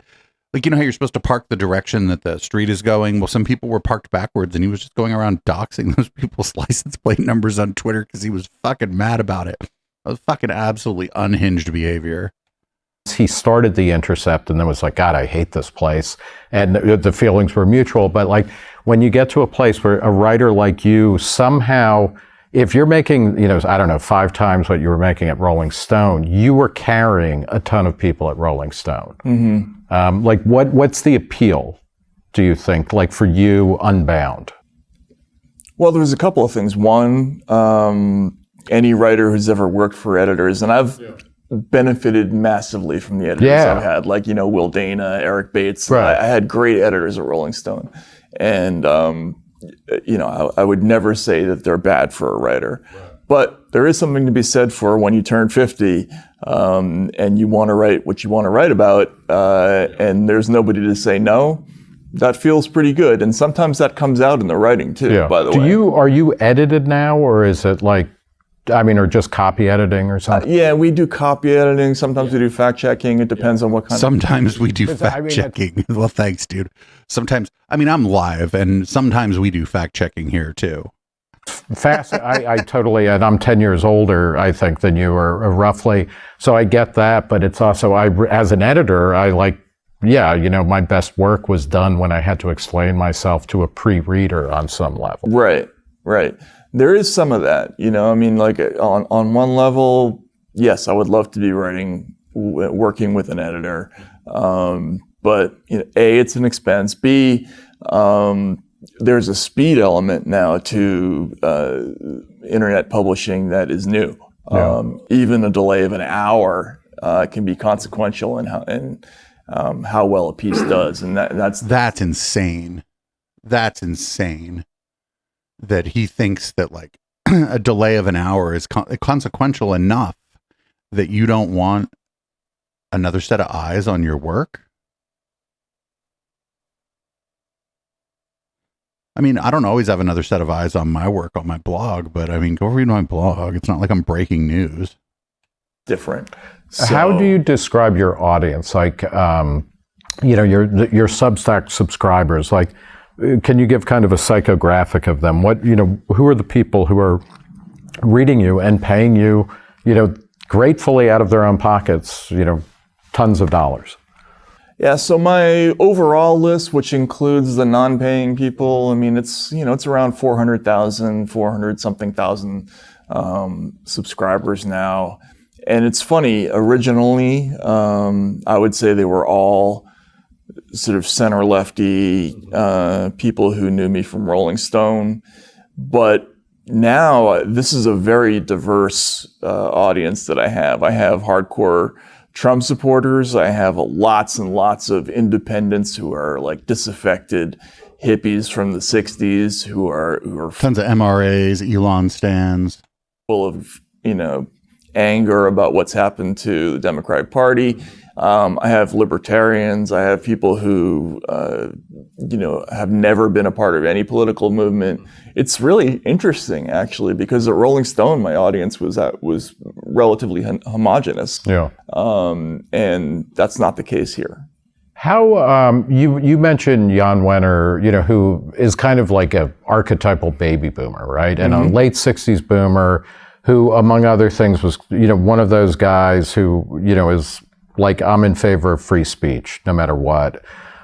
Like, how you're supposed to park the direction that the street is going? Well, some people were parked backwards, and he was just going around doxing those people's license plate numbers on Twitter because he was fucking mad about it. It was fucking absolutely unhinged behavior. He started The Intercept and then was like, God, I hate this place. And the feelings were mutual. But like when you get to a place where a writer like you somehow, if you're making, 5 times what you were making at Rolling Stone, you were carrying a ton of people at Rolling Stone. Mm-hmm. What's the appeal, do you think, like for you, Unbound? Well, there's a couple of things. One, any writer who's ever worked for editors, and I've benefited massively from the editors I've had, like, Will Dana, Eric Bates. Right. I had great editors at Rolling Stone. And, I would never say that they're bad for a writer. Right. But there is something to be said for when you turn 50 and you want to write what you want to write about, and there's nobody to say no. That feels pretty good. And sometimes that comes out in the writing too, by the way. Are you edited now, or is it like, or just copy editing or something? Yeah, we do copy editing. Sometimes we do fact checking. It depends on what kind Sometimes we do fact checking. Well, thanks, dude. Sometimes, I'm live, and sometimes we do fact checking here too. I totally, and I'm 10 years older, I think, than you are roughly. So I get that, but it's also, as an editor, my best work was done when I had to explain myself to a pre-reader on some level. Right. There is some of that, on one level, yes, I would love to be working with an editor. But A, it's an expense. B, there's a speed element now to internet publishing that is new. Even a delay of an hour can be consequential in how well a piece does, and that's insane. That's insane. That he thinks that like a delay of an hour is consequential enough that you don't want another set of eyes on your work. I don't always have another set of eyes on my work on my blog, but go read my blog. It's not like I'm breaking news. Different. How do you describe your audience? Like, your Substack subscribers, like, can you give kind of a psychographic of them? Who are the people who are reading you and paying you, gratefully out of their own pockets, tons of dollars? Yeah, so my overall list, which includes the non-paying people, I mean, it's around 400,000, 400-something thousand subscribers now. And it's funny, originally, I would say they were all sort of center-lefty people who knew me from Rolling Stone. But now, this is a very diverse audience that I have. I have hardcore Trump supporters. I have lots and lots of independents who are like disaffected hippies from the 60s who are tons of MRAs, Elon stands, full of, anger about what's happened to the Democratic Party. I have libertarians. I have people who, have never been a part of any political movement. It's really interesting, actually, because at Rolling Stone, my audience was relatively homogenous. Yeah. And that's not the case here. How you mentioned Jan Wenner, who is kind of like a archetypal baby boomer, right? And a late 60s boomer who, among other things, was one of those guys who is like, I'm in favor of free speech no matter what.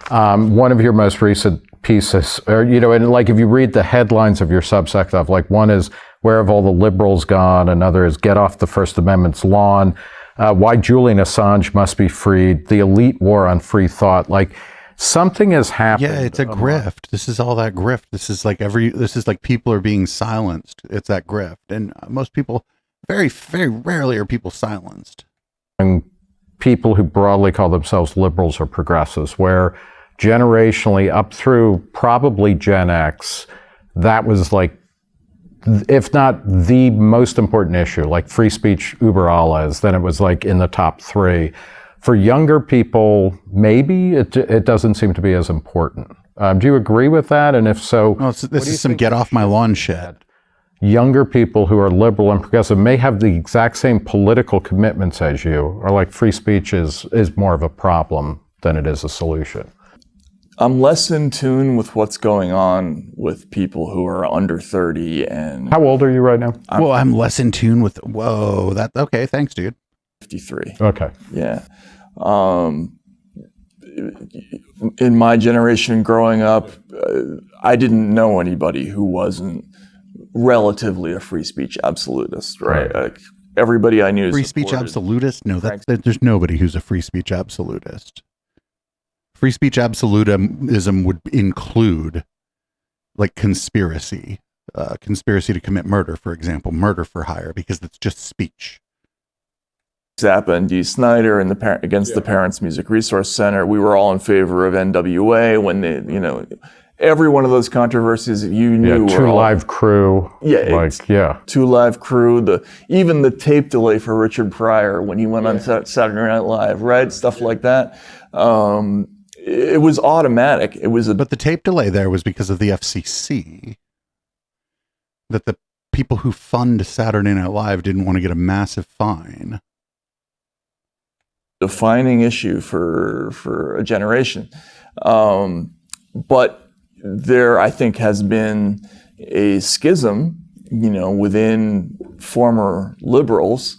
One of your most recent pieces, or and like if you read the headlines of your Substack stuff, like one is "Where have all the liberals gone?" Another is "Get off the First Amendment's lawn." Why Julian Assange must be freed, the elite war on free thought. Like something has happened. Yeah, it's a grift. This is all that grift. This is like people are being silenced. It's that grift. And most people, very, very rarely are people silenced. And people who broadly call themselves liberals or progressives, where generationally up through probably Gen X, that was like, if not the most important issue, like free speech über alles, then it was like in the top 3. For younger people, maybe it doesn't seem to be as important. Do you agree with that? And if so, this is some get off my lawn shit. Younger people who are liberal and progressive may have the exact same political commitments as you, or like free speech is more of a problem than it is a solution. I'm less in tune with what's going on with people who are under 30 and... How old are you right now? I'm less in tune with... okay, thanks, dude. 53. Okay. Yeah. In my generation growing up, I didn't know anybody who wasn't relatively a free speech absolutist, right? Like everybody I knew free speech absolutist? No, there's nobody who's a free speech absolutist. Free speech absolutism would include like conspiracy to commit murder, for example, murder for hire, because it's just speech. Zappa and Dee Snider and against the Parents Music Resource Center, we were all in favor of NWA when they, every one of those controversies you knew. Yeah, Live Crew. Yeah, Two Live Crew. Even the tape delay for Richard Pryor when he went on Saturday Night Live, right? Stuff like that. It was automatic. But the tape delay there was because of the FCC. That the people who fund Saturday Night Live didn't want to get a massive fine. Defining issue for a generation. But there, I think, has been a schism, within former liberals.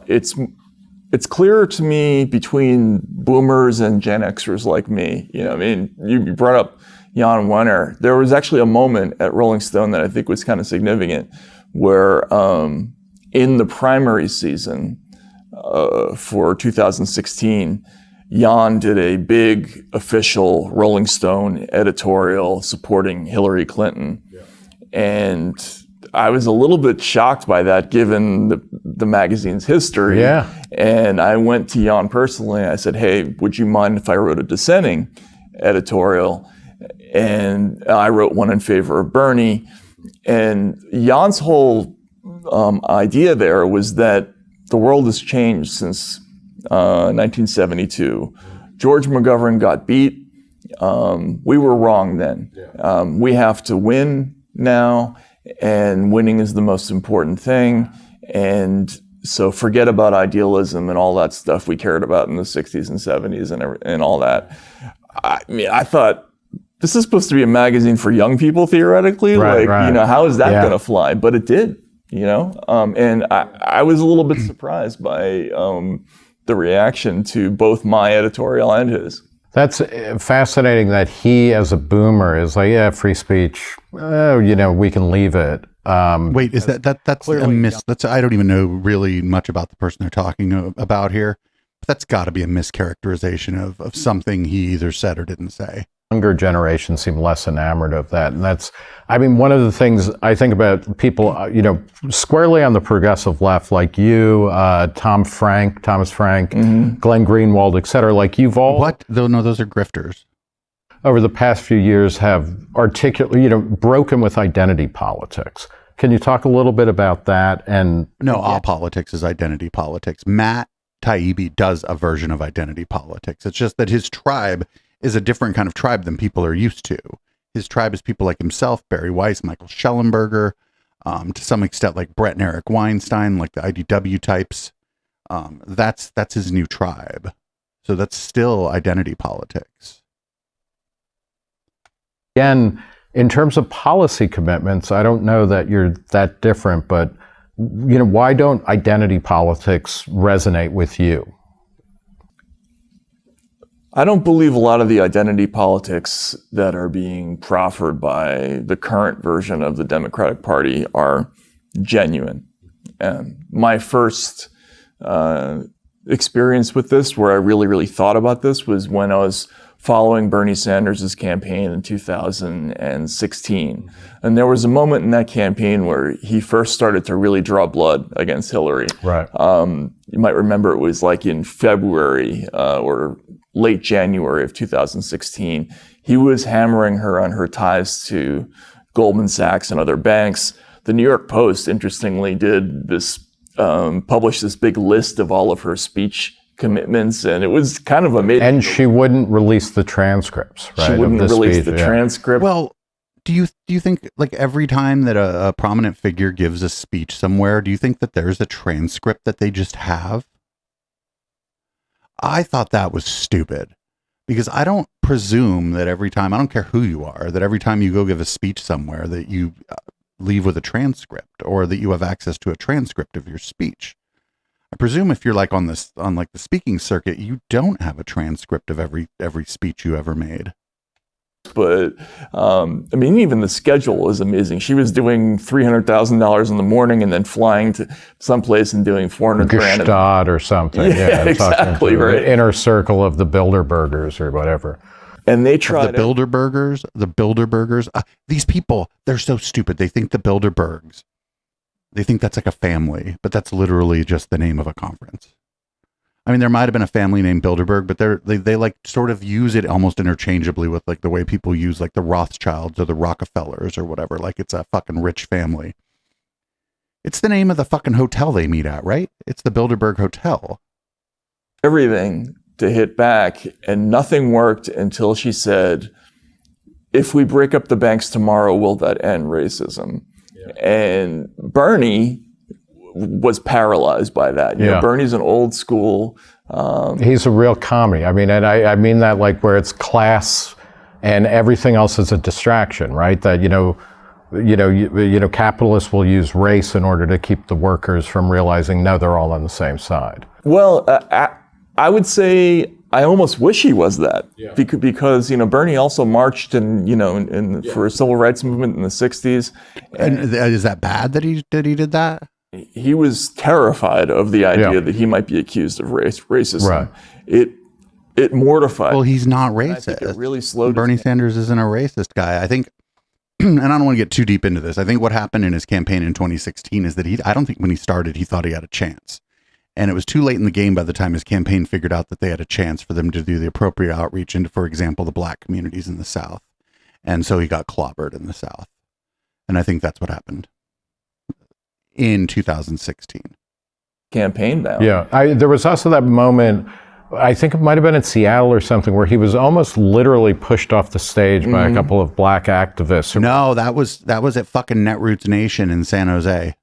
It's clear to me between boomers and Gen Xers like me. You brought up Jan Wenner. There was actually a moment at Rolling Stone that I think was kind of significant where in the primary season for 2016, Jan did a big official Rolling Stone editorial supporting Hillary Clinton. Yeah. And I was a little bit shocked by that given the magazine's history. Yeah. And I went to Jan personally. I said, hey, would you mind if I wrote a dissenting editorial? And I wrote one in favor of Bernie. And Jan's whole idea there was that the world has changed since 1972. George McGovern got beat. We were wrong then. We have to win now, and winning is the most important thing. And so forget about idealism and all that stuff we cared about in the 60s and 70s and all that. I thought, this is supposed to be a magazine for young people, theoretically. Right. How is that going to fly? But it did. And I was a little bit surprised by the reaction to both my editorial and his. That's fascinating that he, as a boomer, is like, yeah, free speech, we can leave it. Wait, is that's a miss? That's, I don't even know really much about the person they're talking about here. But that's got to be a mischaracterization of something he either said or didn't say. Younger generation seem less enamored of that. And that's, I mean, one of the things I think about people, squarely on the progressive left, like you, Thomas Frank, Glenn Greenwald, et cetera, like you've all... What? No, those are grifters. Over the past few years have broken with identity politics. Can you talk a little bit about that? And no, all politics is identity politics. Matt Taibbi does a version of identity politics. It's just that his tribe is a different kind of tribe than people are used to. His tribe is people like himself, Barry Weiss, Michael Schellenberger, to some extent like Brett and Eric Weinstein, like the IDW types. That's his new tribe. So that's still identity politics. Again, in terms of policy commitments, I don't know that you're that different, but why don't identity politics resonate with you? I don't believe a lot of the identity politics that are being proffered by the current version of the Democratic Party are genuine. My first experience with this, where I really thought about this, was when I was following Bernie Sanders' campaign in 2016. And there was a moment in that campaign where he first started to really draw blood against Hillary. Right. You might remember it was like in February or late January of 2016. He was hammering her on her ties to Goldman Sachs and other banks. The New York Post, interestingly, did this, published this big list of all of her speech commitments, and it was kind of amazing. And she wouldn't release the transcripts, right? She wouldn't release the transcript. Well, do you think, like, every time that a prominent figure gives a speech somewhere, do you think that there's a transcript that they just have? I thought that was stupid, because I don't presume that every time, I don't care who you are, that every time you go give a speech somewhere that you leave with a transcript, or that you have access to a transcript of your speech. I presume if you're like on the speaking circuit, you don't have a transcript of every speech you ever made. But I mean, even the schedule is amazing. She was doing $300,000 in the morning and then flying to someplace and doing $400,000. Gestad or something. Yeah, exactly, right. Inner circle of the Bilderbergers or whatever. And they tried the Bilderbergers. These people, they're so stupid. They think the Bilderbergs, they think that's like a family, but that's literally just the name of a conference. I mean, there might have been a family named Bilderberg, but they like sort of use it almost interchangeably with like the way people use like the Rothschilds or the Rockefellers or whatever. Like it's a fucking rich family. It's the name of the fucking hotel they meet at, right? It's the Bilderberg Hotel. Everything to hit back, and nothing worked until she said, if we break up the banks tomorrow, will that end racism? Yeah. And Bernie was paralyzed by that. You know, Bernie's an old school. He's a real commie. I mean, and I mean that like where it's class and everything else is a distraction, right? That, capitalists will use race in order to keep the workers from realizing, no, they're all on the same side. Well, I would say I almost wish he was that, because Bernie also marched for a civil rights movement in the 60s. And is that bad that he did that? He was terrified of the idea that he might be accused of racism. Right. It mortified. Well, he's not racist. I think it really slowed. Bernie Sanders isn't a racist guy. I think, and I don't want to get too deep into this. I think what happened in his campaign in 2016 is that I don't think when he started, he thought he had a chance. And it was too late in the game by the time his campaign figured out that they had a chance for them to do the appropriate outreach into, for example, the black communities in the South. And so he got clobbered in the South. And I think that's what happened in 2016. Campaign bound. Yeah. There was also that moment, I think it might have been in Seattle or something, where he was almost literally pushed off the stage by a couple of black activists. No, that was at fucking Netroots Nation in San Jose.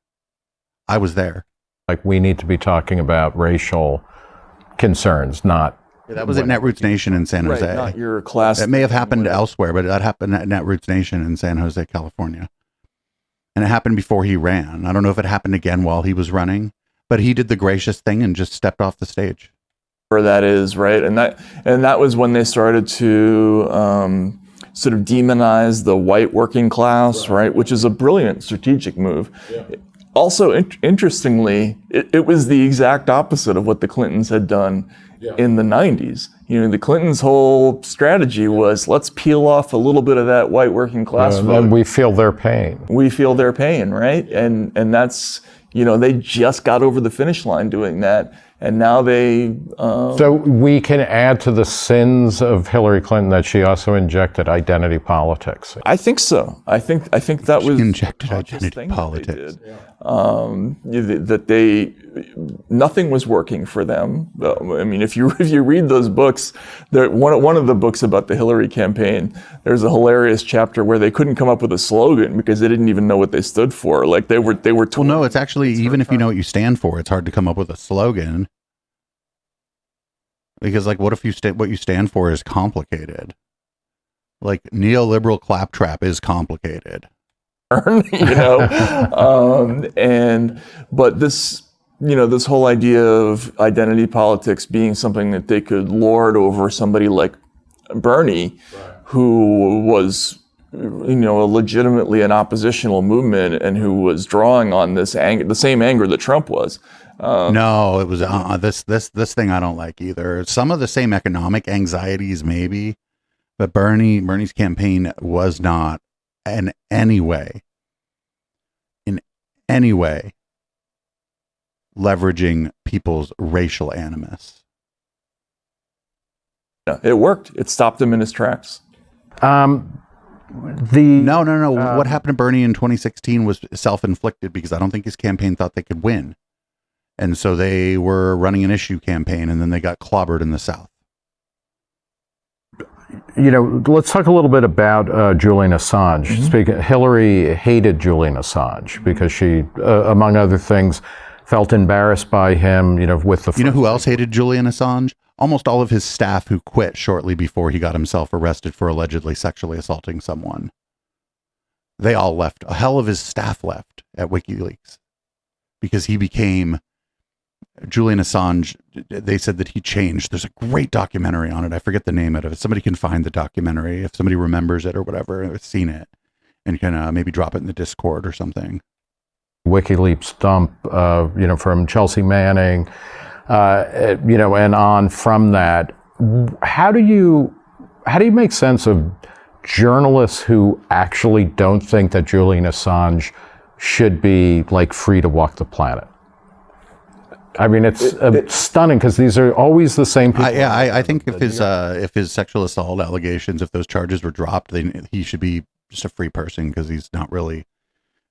I was there. Like, we need to be talking about racial concerns, not... That was at Netroots Nation in San Jose. Right, not your class. It may have happened elsewhere, but that happened at Netroots Nation in San Jose, California. And it happened before he ran. I don't know if it happened again while he was running, but he did the gracious thing and just stepped off the stage. Where that is, right? And that was when they started to sort of demonize the white working class, right? Which is a brilliant strategic move. Yeah. Also, interestingly, it was the exact opposite of what the Clintons had done in the 90s. You know, the Clintons' whole strategy was, let's peel off a little bit of that white working class vote. And we feel their pain. We feel their pain, right? And that's, you know, they just got over the finish line doing that. And now they... So we can add to the sins of Hillary Clinton that she also injected identity politics. I think so. I think that was... injected identity politics. That nothing was working for them. I mean, if you read those books, one of the books about the Hillary campaign, there's a hilarious chapter where they couldn't come up with a slogan because they didn't even know what they stood for. Like they were. Well, no, it's actually, even if you know what you stand for, it's hard to come up with a slogan. Because, like, what if what you stand for is complicated? Like, neoliberal claptrap is complicated. You know, but this, you know, this whole idea of identity politics being something that they could lord over somebody like Bernie, who was, you know, legitimately an oppositional movement and who was drawing on this anger, the same anger that Trump was. No, it was this thing I don't like either. Some of the same economic anxieties, maybe, but Bernie's campaign was not in any way leveraging people's racial animus. It worked. It stopped him in his tracks. No. What happened to Bernie in 2016 was self-inflicted because I don't think his campaign thought they could win. And so they were running an issue campaign, and then they got clobbered in the South. You know, let's talk a little bit about Julian Assange. Mm-hmm. Hillary hated Julian Assange because she, among other things, felt embarrassed by him, you know, with the... You know who else hated Julian Assange? Almost all of his staff who quit shortly before he got himself arrested for allegedly sexually assaulting someone. They all left. A hell of his staff left at WikiLeaks because he became... Julian Assange, they said that he changed. There's a great documentary on it. I forget the name of it. Somebody can find the documentary if somebody remembers it or whatever, has seen it, and can maybe drop it in the Discord or something. WikiLeaks dump, you know, from Chelsea Manning, you know, and on from that. How do you make sense of journalists who actually don't think that Julian Assange should be like free to walk the planet? I mean, it's stunning because these are always the same people. I think if his sexual assault allegations, if those charges were dropped, then he should be just a free person because he's not really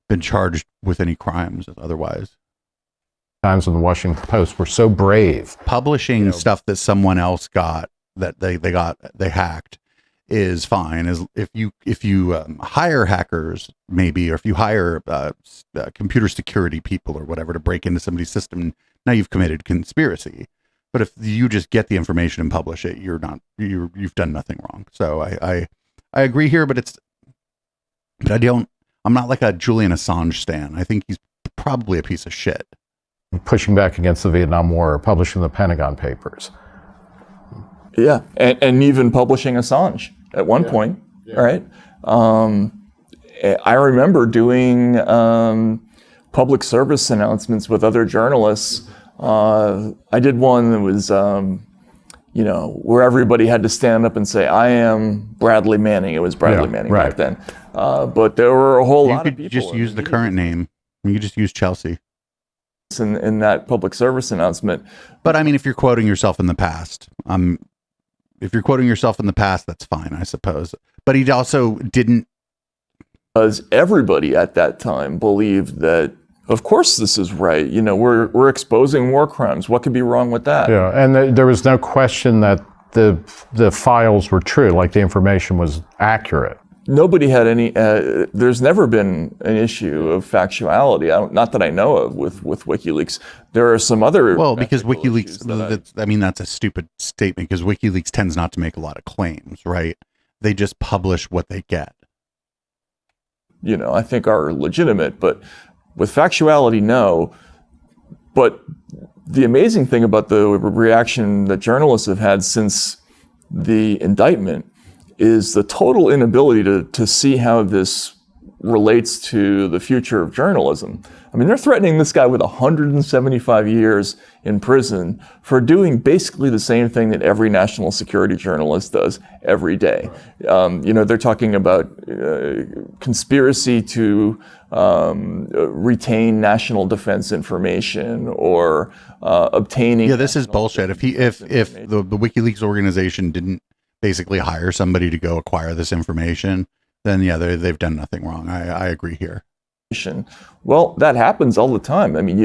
been charged with any crimes otherwise. Times in the Washington Post were so brave. Publishing stuff that someone else got, that they hacked, is fine. As if you hire hackers, maybe, or if you hire computer security people or whatever to break into somebody's system, now you've committed conspiracy. But if you just get the information and publish it, you've done nothing wrong. So I agree here, but I'm not like a Julian Assange stan. I think he's probably a piece of shit. Pushing back against the Vietnam War, publishing the Pentagon Papers. Yeah, and even publishing Assange at one point, right? I remember doing public service announcements with other journalists. I did one that was, you know, where everybody had to stand up and say, "I am Bradley Manning." It was Bradley Manning back then. But there were a whole lot of people. You could just use the current name. You could just use Chelsea. In that public service announcement. But I mean, if you're quoting yourself in the past, that's fine, I suppose. But he also didn't. Because everybody at that time believed that, of course, this is right. You know, we're exposing war crimes. What could be wrong with that? Yeah, and there was no question that the files were true, like the information was accurate. Nobody had any. There's never been an issue of factuality. Not that I know of with WikiLeaks. There are some other. Well, because WikiLeaks. I mean, that's a stupid statement because WikiLeaks tends not to make a lot of claims, right? They just publish what they get. You know, I think are legitimate, but with factuality, no. But the amazing thing about the reaction that journalists have had since the indictment is the total inability to see how this relates to the future of journalism. I mean, they're threatening this guy with 175 years in prison for doing basically the same thing that every national security journalist does every day. They're talking about conspiracy to retain national defense information or obtaining. Yeah, this is bullshit. If the WikiLeaks organization didn't basically hire somebody to go acquire this information, then yeah, they've done nothing wrong. I agree here. Well, that happens all the time. I mean,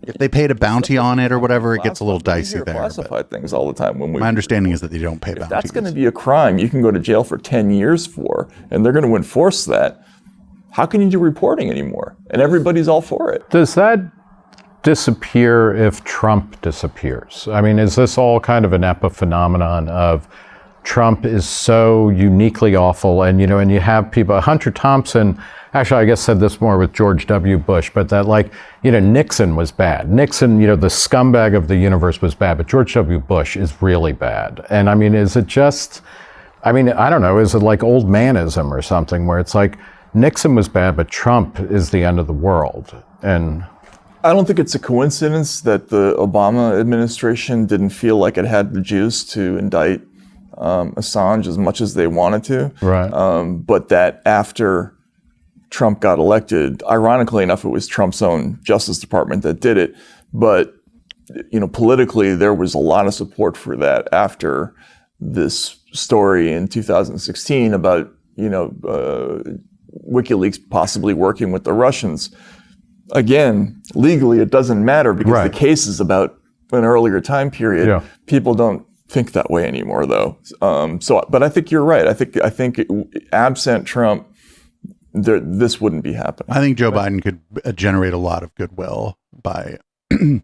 if they paid a bounty on it or whatever, it gets a little dicey there. Classified things all the time. My understanding is that they don't pay bounties. That's going to be a crime you can go to jail for 10 years for, and they're going to enforce that. How can you do reporting anymore? And everybody's all for it. Does that disappear if Trump disappears? I mean, is this all kind of an epiphenomenon of Trump is so uniquely awful, and and you have people, Hunter Thompson, actually I guess said this more with George W. Bush, but that Nixon was bad. Nixon, the scumbag of the universe was bad, but George W. Bush is really bad. And I mean, is it just, I don't know, is it like old manism or something where it's like Nixon was bad, but Trump is the end of the world? And I don't think it's a coincidence that the Obama administration didn't feel like it had the juice to indict Assange as much as they wanted to. Right. But that after Trump got elected, ironically enough, it was Trump's own Justice Department that did it. But, politically, there was a lot of support for that after this story in 2016 about, WikiLeaks possibly working with the Russians. Again, legally, it doesn't matter because the case is about an earlier time period. Yeah. People don't think that way anymore, though. But I think you're right. I think absent Trump, this wouldn't be happening. I think Joe Biden could generate a lot of goodwill by I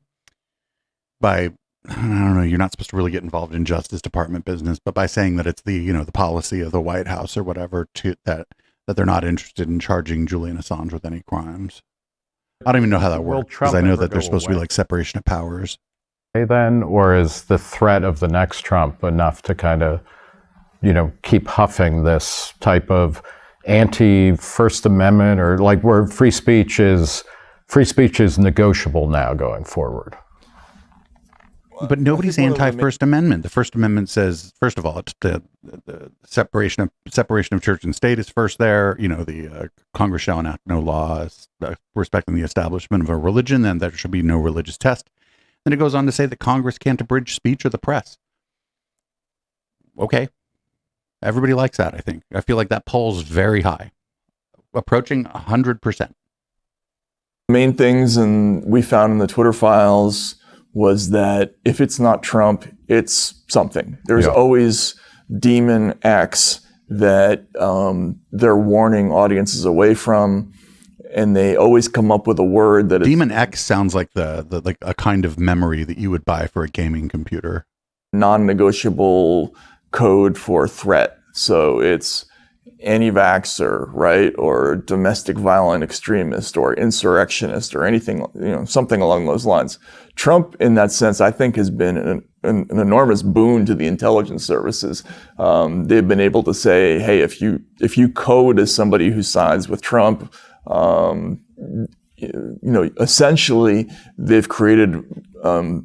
don't know, you're not supposed to really get involved in Justice Department business, but by saying that it's the the policy of the White House or whatever that they're not interested in charging Julian Assange with any crimes. I don't even know how that works because I know that there's supposed to be like separation of powers. Then, or is the threat of the next Trump enough to kind of, keep huffing this type of anti-First Amendment, or like where free speech is negotiable now going forward? But nobody's anti-First Amendment. The First Amendment says, first of all, it's the separation of church and state is first there. The Congress shall enact no laws respecting the establishment of a religion, and there should be no religious test. Then it goes on to say that Congress can't abridge speech or the press. Okay. Everybody likes that, I think. I feel like that poll's very high, approaching 100%. Main things we found in the Twitter files was that if it's not Trump, it's something. There's always Demon X that they're warning audiences away from. And they always come up with a word that Demon X sounds like like a kind of memory that you would buy for a gaming computer. Non-negotiable code for threat. So it's anti-vaxxer, right? Or domestic violent extremist or insurrectionist or anything, something along those lines. Trump, in that sense, I think has been an enormous boon to the intelligence services. They've been able to say, hey, if you code as somebody who sides with Trump, essentially they've created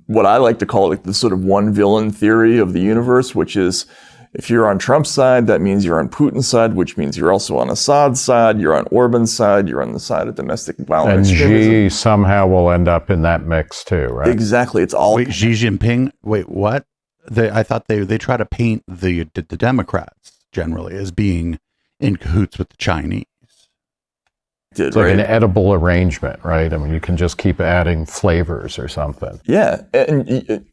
what I like to call like the sort of one villain theory of the universe, which is if you're on Trump's side, that means you're on Putin's side, which means you're also on Assad's side, you're on Orban's side, you're on the side of domestic violence. And Xi somehow will end up in that mix too, right? Exactly. It's all. Wait, Xi Jinping? Wait, what? I thought they try to paint the Democrats generally as being in cahoots with the Chinese. It's like an edible arrangement, right? I mean, you can just keep adding flavors or something. Yeah, and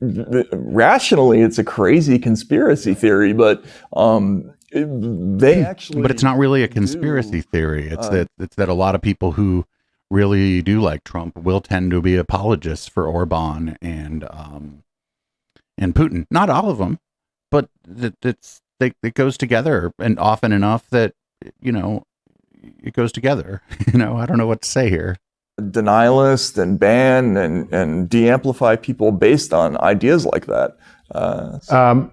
rationally, it's a crazy conspiracy theory, but they actually. But it's not really a conspiracy theory. It's that a lot of people who really do like Trump will tend to be apologists for Orban and Putin. Not all of them, but it goes together, and often enough that it goes together. I don't know what to say here. denialist and ban and de-amplify people based on ideas like that.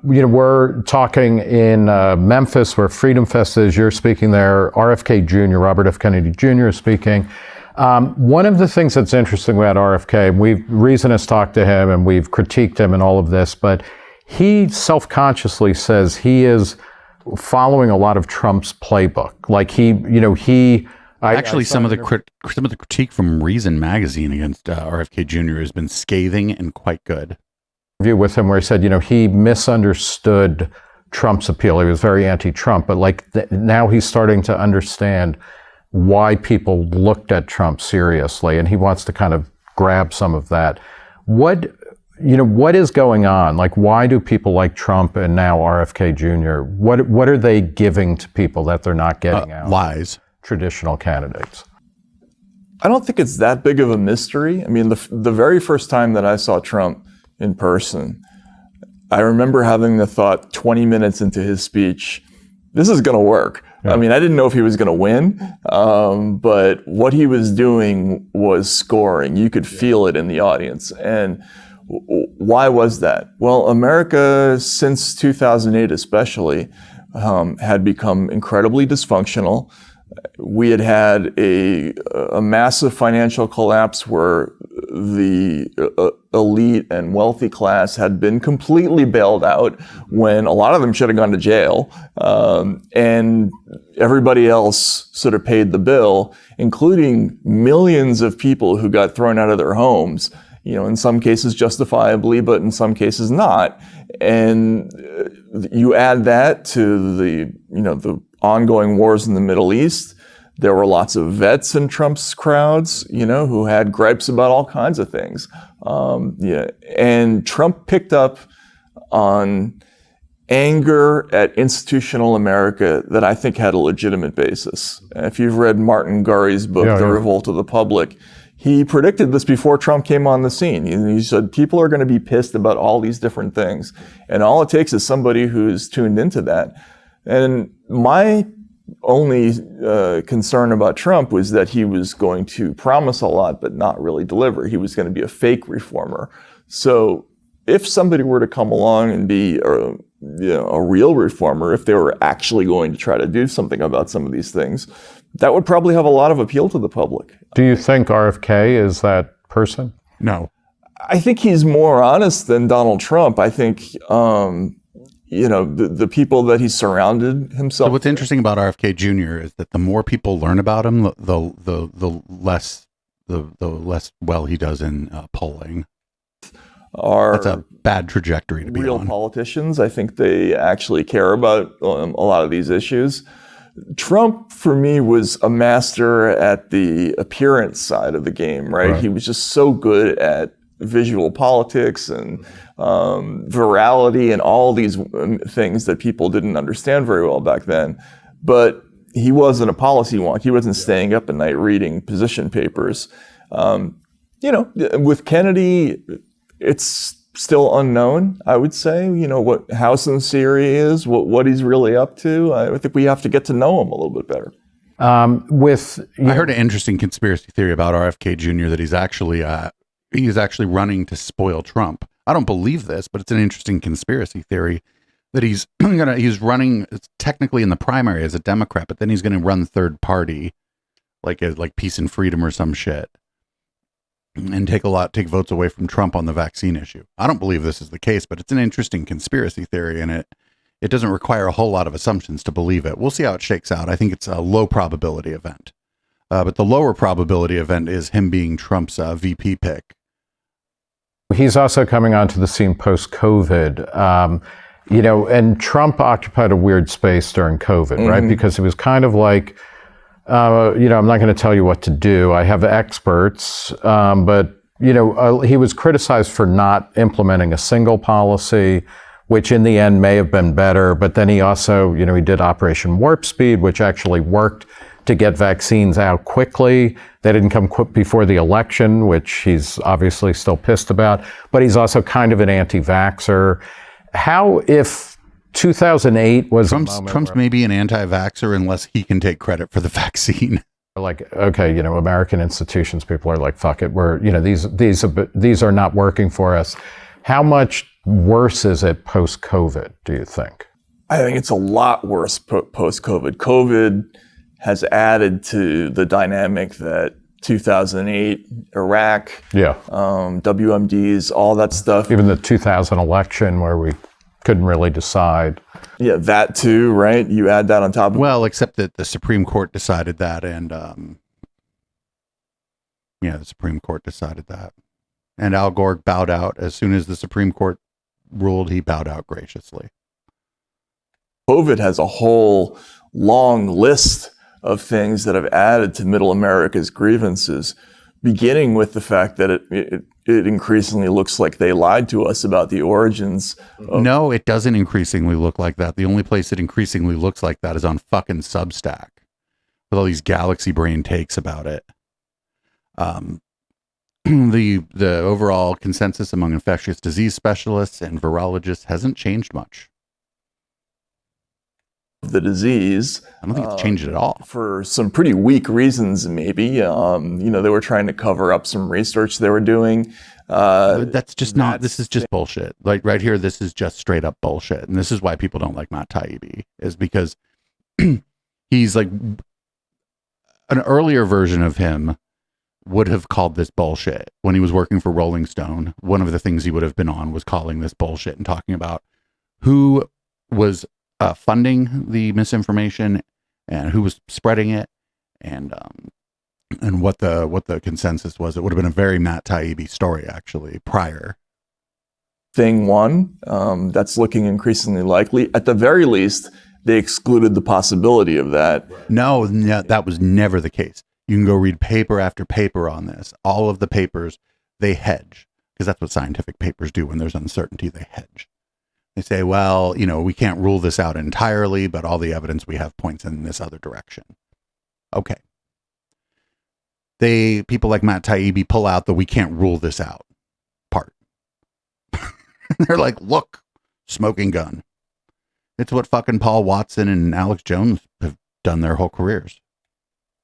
We're talking in Memphis, where Freedom Fest is. You're speaking there. RFK Jr., Robert F. Kennedy Jr. is speaking. One of the things that's interesting about RFK, Reason has talked to him and we've critiqued him and all of this, but he self-consciously says he is following a lot of Trump's playbook. Like some of the critique from Reason magazine against RFK Jr. has been scathing and quite good. Interview with him where he said, he misunderstood Trump's appeal. He was very anti-Trump, but now he's starting to understand why people looked at Trump seriously, and he wants to kind of grab some of that. What is going on? Like, why do people like Trump and now RFK Jr., what are they giving to people that they're not getting out? Lies. Traditional candidates. I don't think it's that big of a mystery. I mean, the very first time that I saw Trump in person, I remember having the thought 20 minutes into his speech, this is going to work. Yeah. I mean, I didn't know if he was going to win, but what he was doing was scoring. You could feel it in the audience. And why was that? Well, America, since 2008 especially, had become incredibly dysfunctional. We had had a massive financial collapse where the elite and wealthy class had been completely bailed out when a lot of them should have gone to jail. And everybody else sort of paid the bill, including millions of people who got thrown out of their homes, in some cases justifiably, but in some cases not. And you add that to the ongoing wars in the Middle East. There were lots of vets in Trump's crowds, who had gripes about all kinds of things. And Trump picked up on anger at institutional America that I think had a legitimate basis. If you've read Martin Gurry's book, The Revolt of the Public, he predicted this before Trump came on the scene. He said, people are going to be pissed about all these different things. And all it takes is somebody who's tuned into that. And my only concern about Trump was that he was going to promise a lot but not really deliver. He was going to be a fake reformer. So if somebody were to come along and be a real reformer, if they were actually going to try to do something about some of these things, that would probably have a lot of appeal to the public. Do you think RFK is that person? No. I think he's more honest than Donald Trump. I think the people that he surrounded himself. So what's interesting about RFK Jr. is that the more people learn about him, the less well he does in polling. That's a bad trajectory to be real on. Politicians, I think they actually care about a lot of these issues. Trump, for me, was a master at the appearance side of the game, right? He was just so good at visual politics and virality and all these things that people didn't understand very well back then. But he wasn't a policy wonk. He wasn't staying up at night reading position papers. With Kennedy, it's still unknown, I would say, how sincere he is, what he's really up to. I think we have to get to know him a little bit better. I heard an interesting conspiracy theory about RFK Jr. that he's actually running to spoil Trump. I don't believe this, but it's an interesting conspiracy theory that he's running technically in the primary as a Democrat, but then he's going to run third party, like Peace and Freedom or some shit, and take votes away from Trump on the vaccine issue. I don't believe this is the case, but it's an interesting conspiracy theory, and it doesn't require a whole lot of assumptions to believe it. We'll see how it shakes out. I think it's a low probability event. But the lower probability event is him being Trump's VP pick. He's also coming onto the scene post-COVID, and Trump occupied a weird space during COVID, right? Because it was kind of like, I'm not going to tell you what to do. I have experts, but he was criticized for not implementing a single policy, which in the end may have been better. But then he also, he did Operation Warp Speed, which actually worked to get vaccines out quickly. They didn't come before the election, which he's obviously still pissed about. But he's also kind of an anti-vaxxer. How, if 2008 was Trump's maybe an anti-vaxxer unless he can take credit for the vaccine. Like, okay, you know, American institutions, people are like, fuck it, we're, you know, these are not working for us. How much worse is it post-COVID, do you think? I think it's a lot worse post-COVID. COVID has added to the dynamic that 2008, Iraq, WMDs, all that stuff. Even the 2000 election where we couldn't really decide. Yeah, that too, right? You add that on top of it. Well, except that the Supreme Court decided that, and the Supreme Court decided that. And Al Gore bowed out. As soon as the Supreme Court ruled, he bowed out graciously. COVID has a whole long list of things that have added to Middle America's grievances, beginning with the fact that it increasingly looks like they lied to us about the origins. No, it doesn't increasingly look like that. The only place it increasingly looks like that is on fucking Substack with all these galaxy brain takes about it. The overall consensus among infectious disease specialists and virologists hasn't changed much. The disease. I don't think it's changed at all. For some pretty weak reasons, maybe. They were trying to cover up some research they were doing. That's just not, this is just bullshit. Like right here, this is just straight up bullshit. And this is why people don't like Matt Taibbi, is because he's like, an earlier version of him would have called this bullshit. When he was working for Rolling Stone, one of the things he would have been on was calling this bullshit and talking about who was funding the misinformation and who was spreading it, and what the consensus was. It would have been a very Matt Taibbi story, actually, prior. Thing one, that's looking increasingly likely. At the very least, they excluded the possibility of that. No, that was never the case. You can go read paper after paper on this. All of the papers, they hedge, because that's what scientific papers do when there's uncertainty, they hedge. They say, well, we can't rule this out entirely, but all the evidence we have points in this other direction. Okay. People like Matt Taibbi pull out the we can't rule this out part. They're like, look, smoking gun. It's what fucking Paul Watson and Alex Jones have done their whole careers.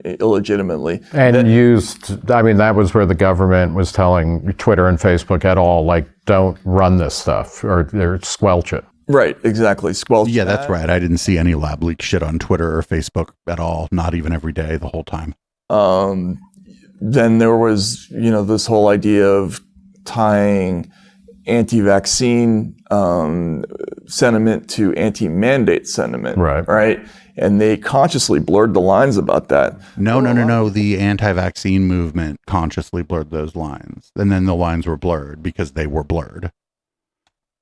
Illegitimately. And that was where the government was telling Twitter and Facebook at all, like, don't run this stuff or squelch it. Right, exactly. Squelch. Yeah, that's right. I didn't see any lab leak shit on Twitter or Facebook at all. Not even every day, the whole time. Then there was, this whole idea of tying anti-vaccine sentiment to anti-mandate sentiment. Right. And they consciously blurred the lines about that. No. The anti-vaccine movement consciously blurred those lines. And then the lines were blurred because they were blurred.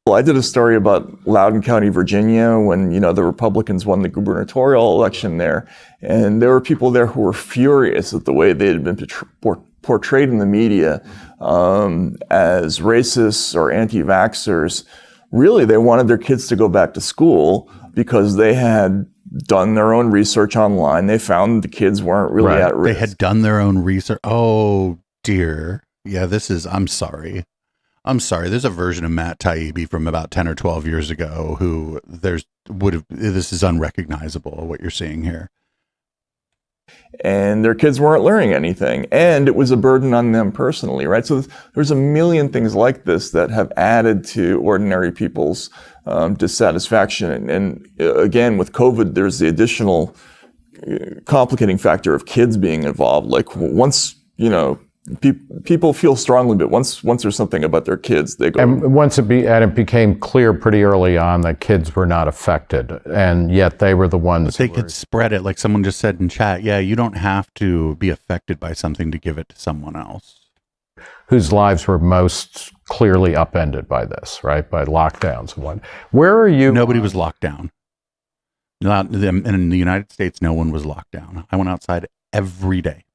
Well, I did a story about Loudoun County, Virginia, when, the Republicans won the gubernatorial election there. And there were people there who were furious at the way they had been portrayed in the media as racists or anti-vaxxers. Really, they wanted their kids to go back to school because they had done their own research online. They found the kids weren't really at risk. They had done their own research. Oh, dear. Yeah, I'm sorry. There's a version of Matt Taibbi from about 10 or 12 years ago who this is unrecognizable, what you're seeing here. And their kids weren't learning anything. And it was a burden on them personally, right? So there's a million things like this that have added to ordinary people's dissatisfaction. And again, with COVID, there's the additional complicating factor of kids being involved. Like once, people feel strongly, but once there's something about their kids, they go. And it became clear pretty early on that kids were not affected, and yet they were the ones. But they could spread it, like someone just said in chat. Yeah, you don't have to be affected by something to give it to someone else. Whose lives were most clearly upended by this, right? By lockdowns and what. Where are you? Nobody was locked down. In the United States, no one was locked down. I went outside every day.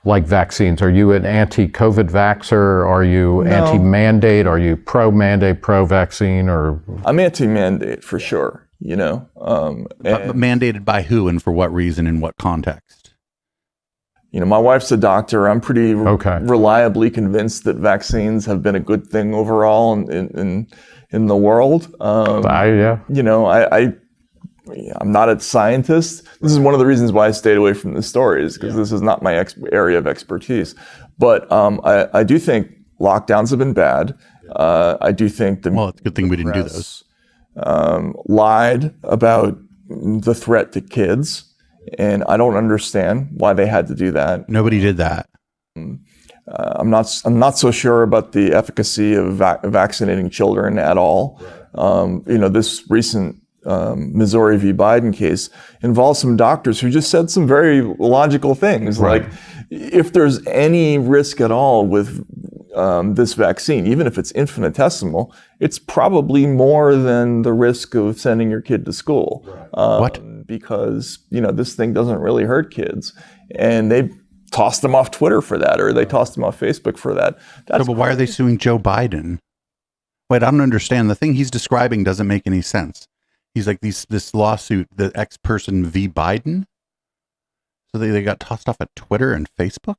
Like vaccines, are you an anti-COVID vaxxer? Are you anti-mandate? Are you pro-mandate, pro-vaccine? Or I'm anti-mandate for sure. But mandated by who and for what reason and what context? My wife's a doctor. I'm pretty reliably convinced that vaccines have been a good thing overall in the world. I I'm not a scientist. This is one of the reasons why I stayed away from the stories, because this is not my area of expertise. But I do think lockdowns have been bad. I do think well, it's a good thing we didn't do those. Lied about the threat to kids, and I don't understand why they had to do that. Nobody did that. I'm not so sure about the efficacy of vaccinating children at all. This recent Missouri v. Biden case involves some doctors who just said some very logical things, right. like if there's any risk at all with this vaccine, even if it's infinitesimal, it's probably more than the risk of sending your kid to school. What? Because this thing doesn't really hurt kids, and they tossed them off Twitter for that, or they tossed them off Facebook for that. But why are they suing Joe Biden? Wait, I don't understand. The thing he's describing doesn't make any sense. He's like this lawsuit, the X person v. Biden. So they got tossed off at Twitter and Facebook?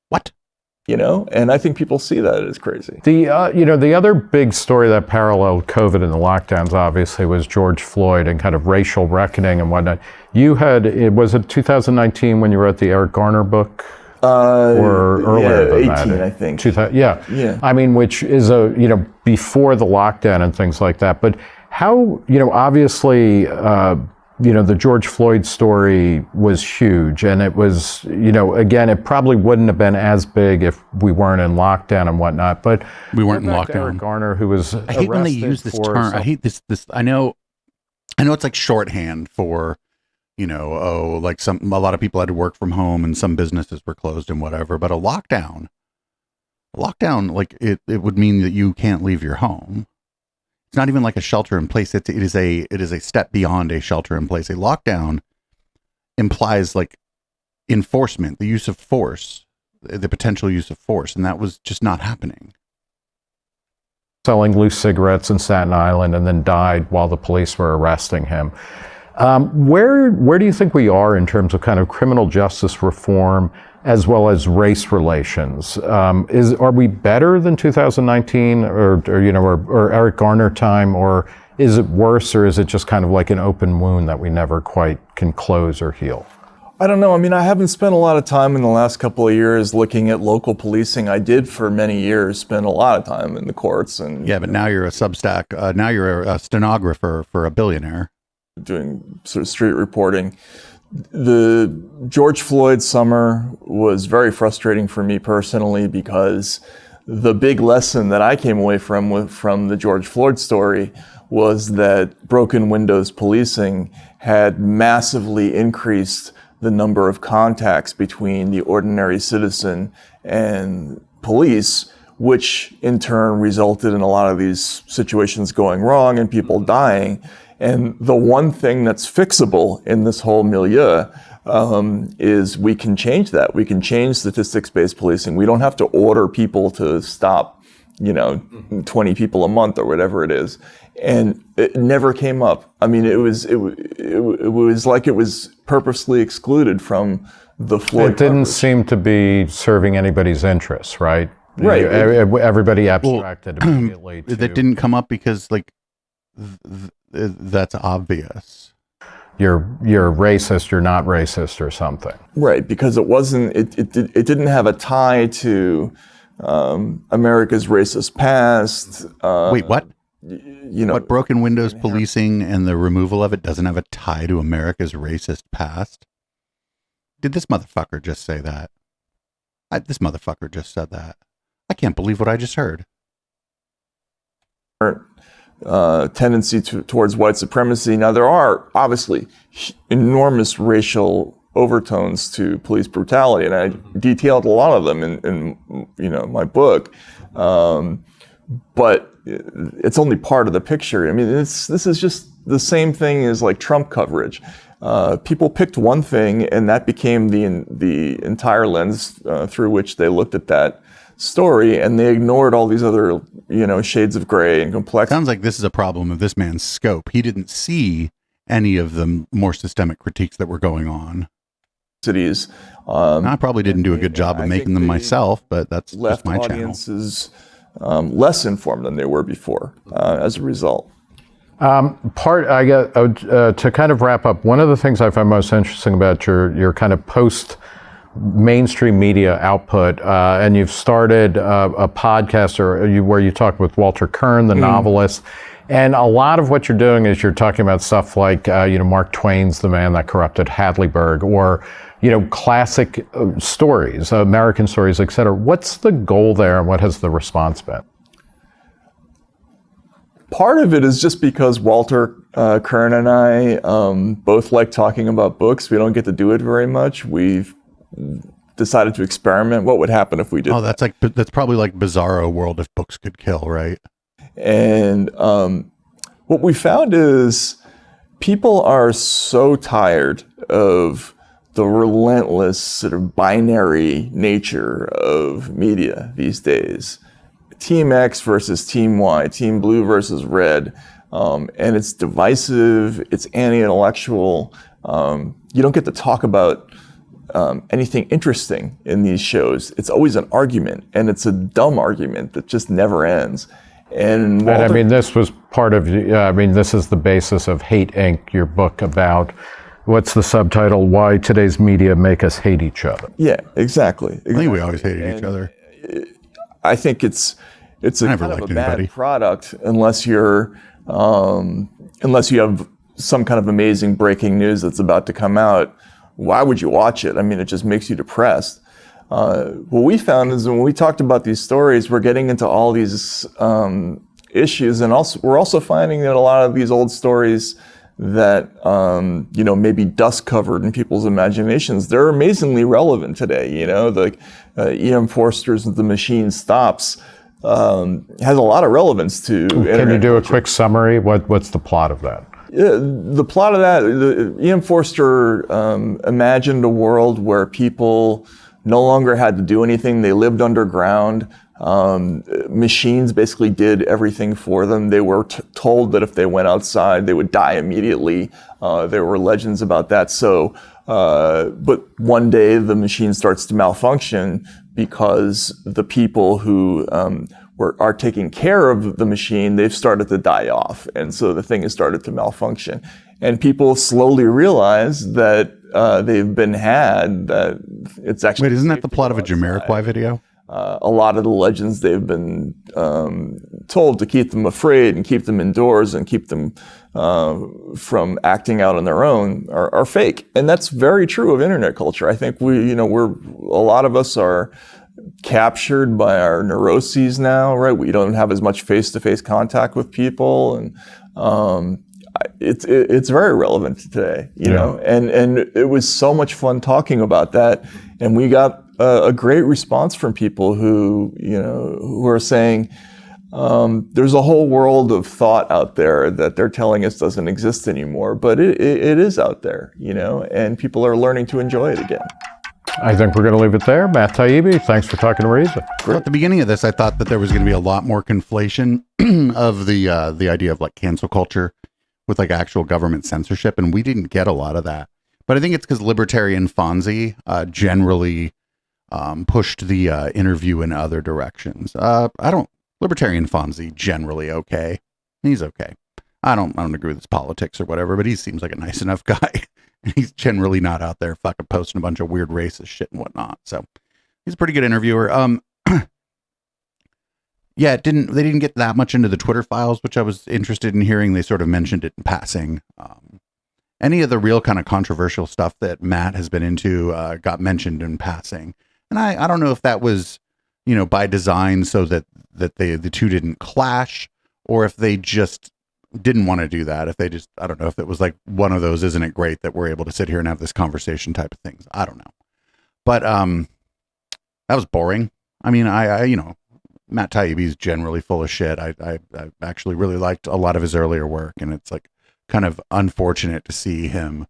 What? And I think people see that as crazy. The other big story that paralleled COVID and the lockdowns, obviously, was George Floyd and kind of racial reckoning and whatnot. Was it 2019 when you wrote the Eric Garner book? Or earlier than 18, that? I think. Yeah. I mean, which is before the lockdown and things like that. But how, obviously, the George Floyd story was huge, and it was, again, it probably wouldn't have been as big if we weren't in lockdown and whatnot. But we weren't in lockdown. Eric Garner, who was I hate when they use this term. I hate this. I know it's like shorthand for, like a lot of people had to work from home and some businesses were closed and whatever. But a lockdown, like it would mean that you can't leave your home. It's not even like a shelter in place. It is a step beyond a shelter in place. A lockdown implies like enforcement, the use of force, the potential use of force, and that was just not happening. Selling loose cigarettes in Staten Island and then died while the police were arresting him. Where do you think we are in terms of kind of criminal justice reform as well as race relations? Are we better than 2019 or Eric Garner time, or is it worse, or is it just kind of like an open wound that we never quite can close or heal? I don't know. I mean, I haven't spent a lot of time in the last couple of years looking at local policing. I did for many years spend a lot of time in the courts. And yeah, but now you're a Substack. Now you're a stenographer for a billionaire. Doing sort of street reporting. The George Floyd summer was very frustrating for me personally, because the big lesson that I came away from the George Floyd story was that broken windows policing had massively increased the number of contacts between the ordinary citizen and police, which in turn resulted in a lot of these situations going wrong and people dying. And the one thing that's fixable in this whole milieu is we can change that. We can change statistics-based policing. We don't have to order people to stop, 20 people a month or whatever it is. And it never came up. I mean, it was like it was purposely excluded from the Floyd. It didn't seem to be serving anybody's interests, right? Right. Everybody abstracted immediately. That didn't come up because, like, that's obvious. You're racist, you're not racist, or something. Right, because it wasn't. It didn't have a tie to America's racist past. Wait, what? What broken windows policing and the removal of it doesn't have a tie to America's racist past? Did this motherfucker just say that? This motherfucker just said that. I can't believe what I just heard. Tendency towards white supremacy. Now, there are obviously enormous racial overtones to police brutality, and I detailed a lot of them in my book. But it's only part of the picture. I mean, this is just the same thing as like Trump coverage. People picked one thing, and that became the entire lens through which they looked at that story, and they ignored all these other, shades of gray and complex. Sounds like this is a problem of this man's scope. He didn't see any of the more systemic critiques that were going on. Cities. I probably didn't do a good job of making them myself, but that's just my channel. Audiences less informed than they were before as a result. To kind of wrap up, one of the things I find most interesting about your kind of post mainstream media output, and you've started a podcast where you talk with Walter Kern, the novelist, and a lot of what you're doing is you're talking about stuff like Mark Twain's The Man That Corrupted Hadleyburg, or classic stories, American stories, etc. What's the goal there, and what has the response been? Part of it is just because Walter Kern and I both like talking about books. We don't get to do it very much. We've decided to experiment. What would happen if we did? Oh, that's probably like Bizarro World if books could kill, right? And what we found is people are so tired of the relentless sort of binary nature of media these days. Team X versus Team Y, Team Blue versus Red, and it's divisive, it's anti-intellectual. You don't get to talk about anything interesting in these shows. It's always an argument, and it's a dumb argument that just never ends. And this was part of, this is the basis of Hate Inc., your book about, what's the subtitle? Why Today's Media Make Us Hate Each Other. Yeah, exactly. I think we always hated each other. I think it's a kind of a bad product unless you have some kind of amazing breaking news that's about to come out. Why would you watch it? I mean, it just makes you depressed. What we found is when we talked about these stories, we're getting into all these issues, and we're also finding that a lot of these old stories that maybe dust covered in people's imaginations, they're amazingly relevant today. The E.M. Forster's The Machine Stops has a lot of relevance to. Can you do a quick summary? What's the plot of that? The plot of that, E.M. Forster imagined a world where people no longer had to do anything. They lived underground. Machines basically did everything for them. They were told that if they went outside, they would die immediately. There were legends about that. But one day the machine starts to malfunction because the people who are taking care of the machine, they've started to die off. And so the thing has started to malfunction. And people slowly realize that they've been had, that it's actually... Wait, isn't that the plot of a Jamiroquai video? A lot of the legends they've been told to keep them afraid and keep them indoors and keep them from acting out on their own are fake. And that's very true of internet culture. I think a lot of us are captured by our neuroses now, right? We don't have as much face-to-face contact with people, and it's very relevant today, you know. And it was so much fun talking about that, and we got a great response from people who are saying there's a whole world of thought out there that they're telling us doesn't exist anymore, but it is out there, and people are learning to enjoy it again. I think we're going to leave it there. Matt Taibbi, thanks for talking to Reza. Well, at the beginning of this, I thought that there was going to be a lot more conflation of the idea of like cancel culture with like actual government censorship, and we didn't get a lot of that. But I think it's because Libertarian Fonzie generally pushed the interview in other directions. Libertarian Fonzie generally okay. He's okay. I don't agree with his politics or whatever, but he seems like a nice enough guy. He's generally not out there fucking posting a bunch of weird racist shit and whatnot. So he's a pretty good interviewer. Yeah, they didn't get that much into the Twitter files, which I was interested in hearing. They sort of mentioned it in passing. Any of the real kind of controversial stuff that Matt has been into got mentioned in passing. And I don't know if that was, by design so that the two didn't clash, or if they just didn't want to do that. If they just, I don't know if it was like one of those, isn't it great that we're able to sit here and have this conversation type of things. I don't know. But that was boring. I mean, Matt Taibbi is generally full of shit. I actually really liked a lot of his earlier work, and it's like kind of unfortunate to see him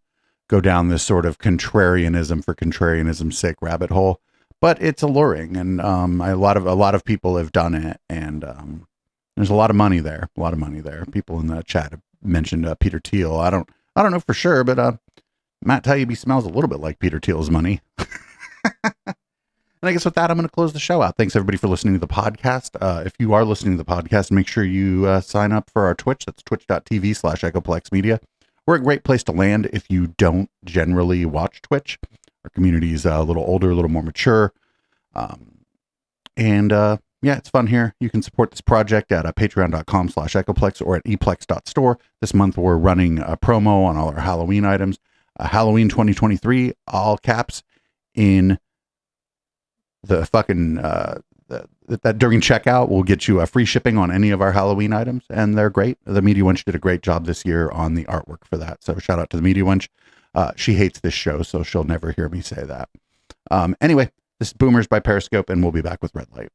go down this sort of contrarianism for contrarianism's sake rabbit hole. But it's alluring, and a lot of people have done it, and there's a lot of money there. People in the chat have mentioned Peter Thiel. I don't know for sure, but Matt Taibbi smells a little bit like Peter Thiel's money. And I guess with that, I'm going to close the show out. Thanks everybody for listening to the podcast. If you are listening to the podcast, make sure you sign up for our Twitch. That's twitch.tv/EchoplexMedia. We're a great place to land if you don't generally watch Twitch. Our community is a little older, a little more mature. Yeah, it's fun here. You can support this project at patreon.com/echoplex or at eplex.store. This month we're running a promo on all our Halloween items. Halloween 2023, all caps, in the fucking that during checkout will get you a free shipping on any of our Halloween items, and they're great. The Media Wench did a great job this year on the artwork for that, so shout out to the Media Wench. She hates this show, so she'll never hear me say that. Anyway, this is Boomers by Periscope, and we'll be back with Red Light.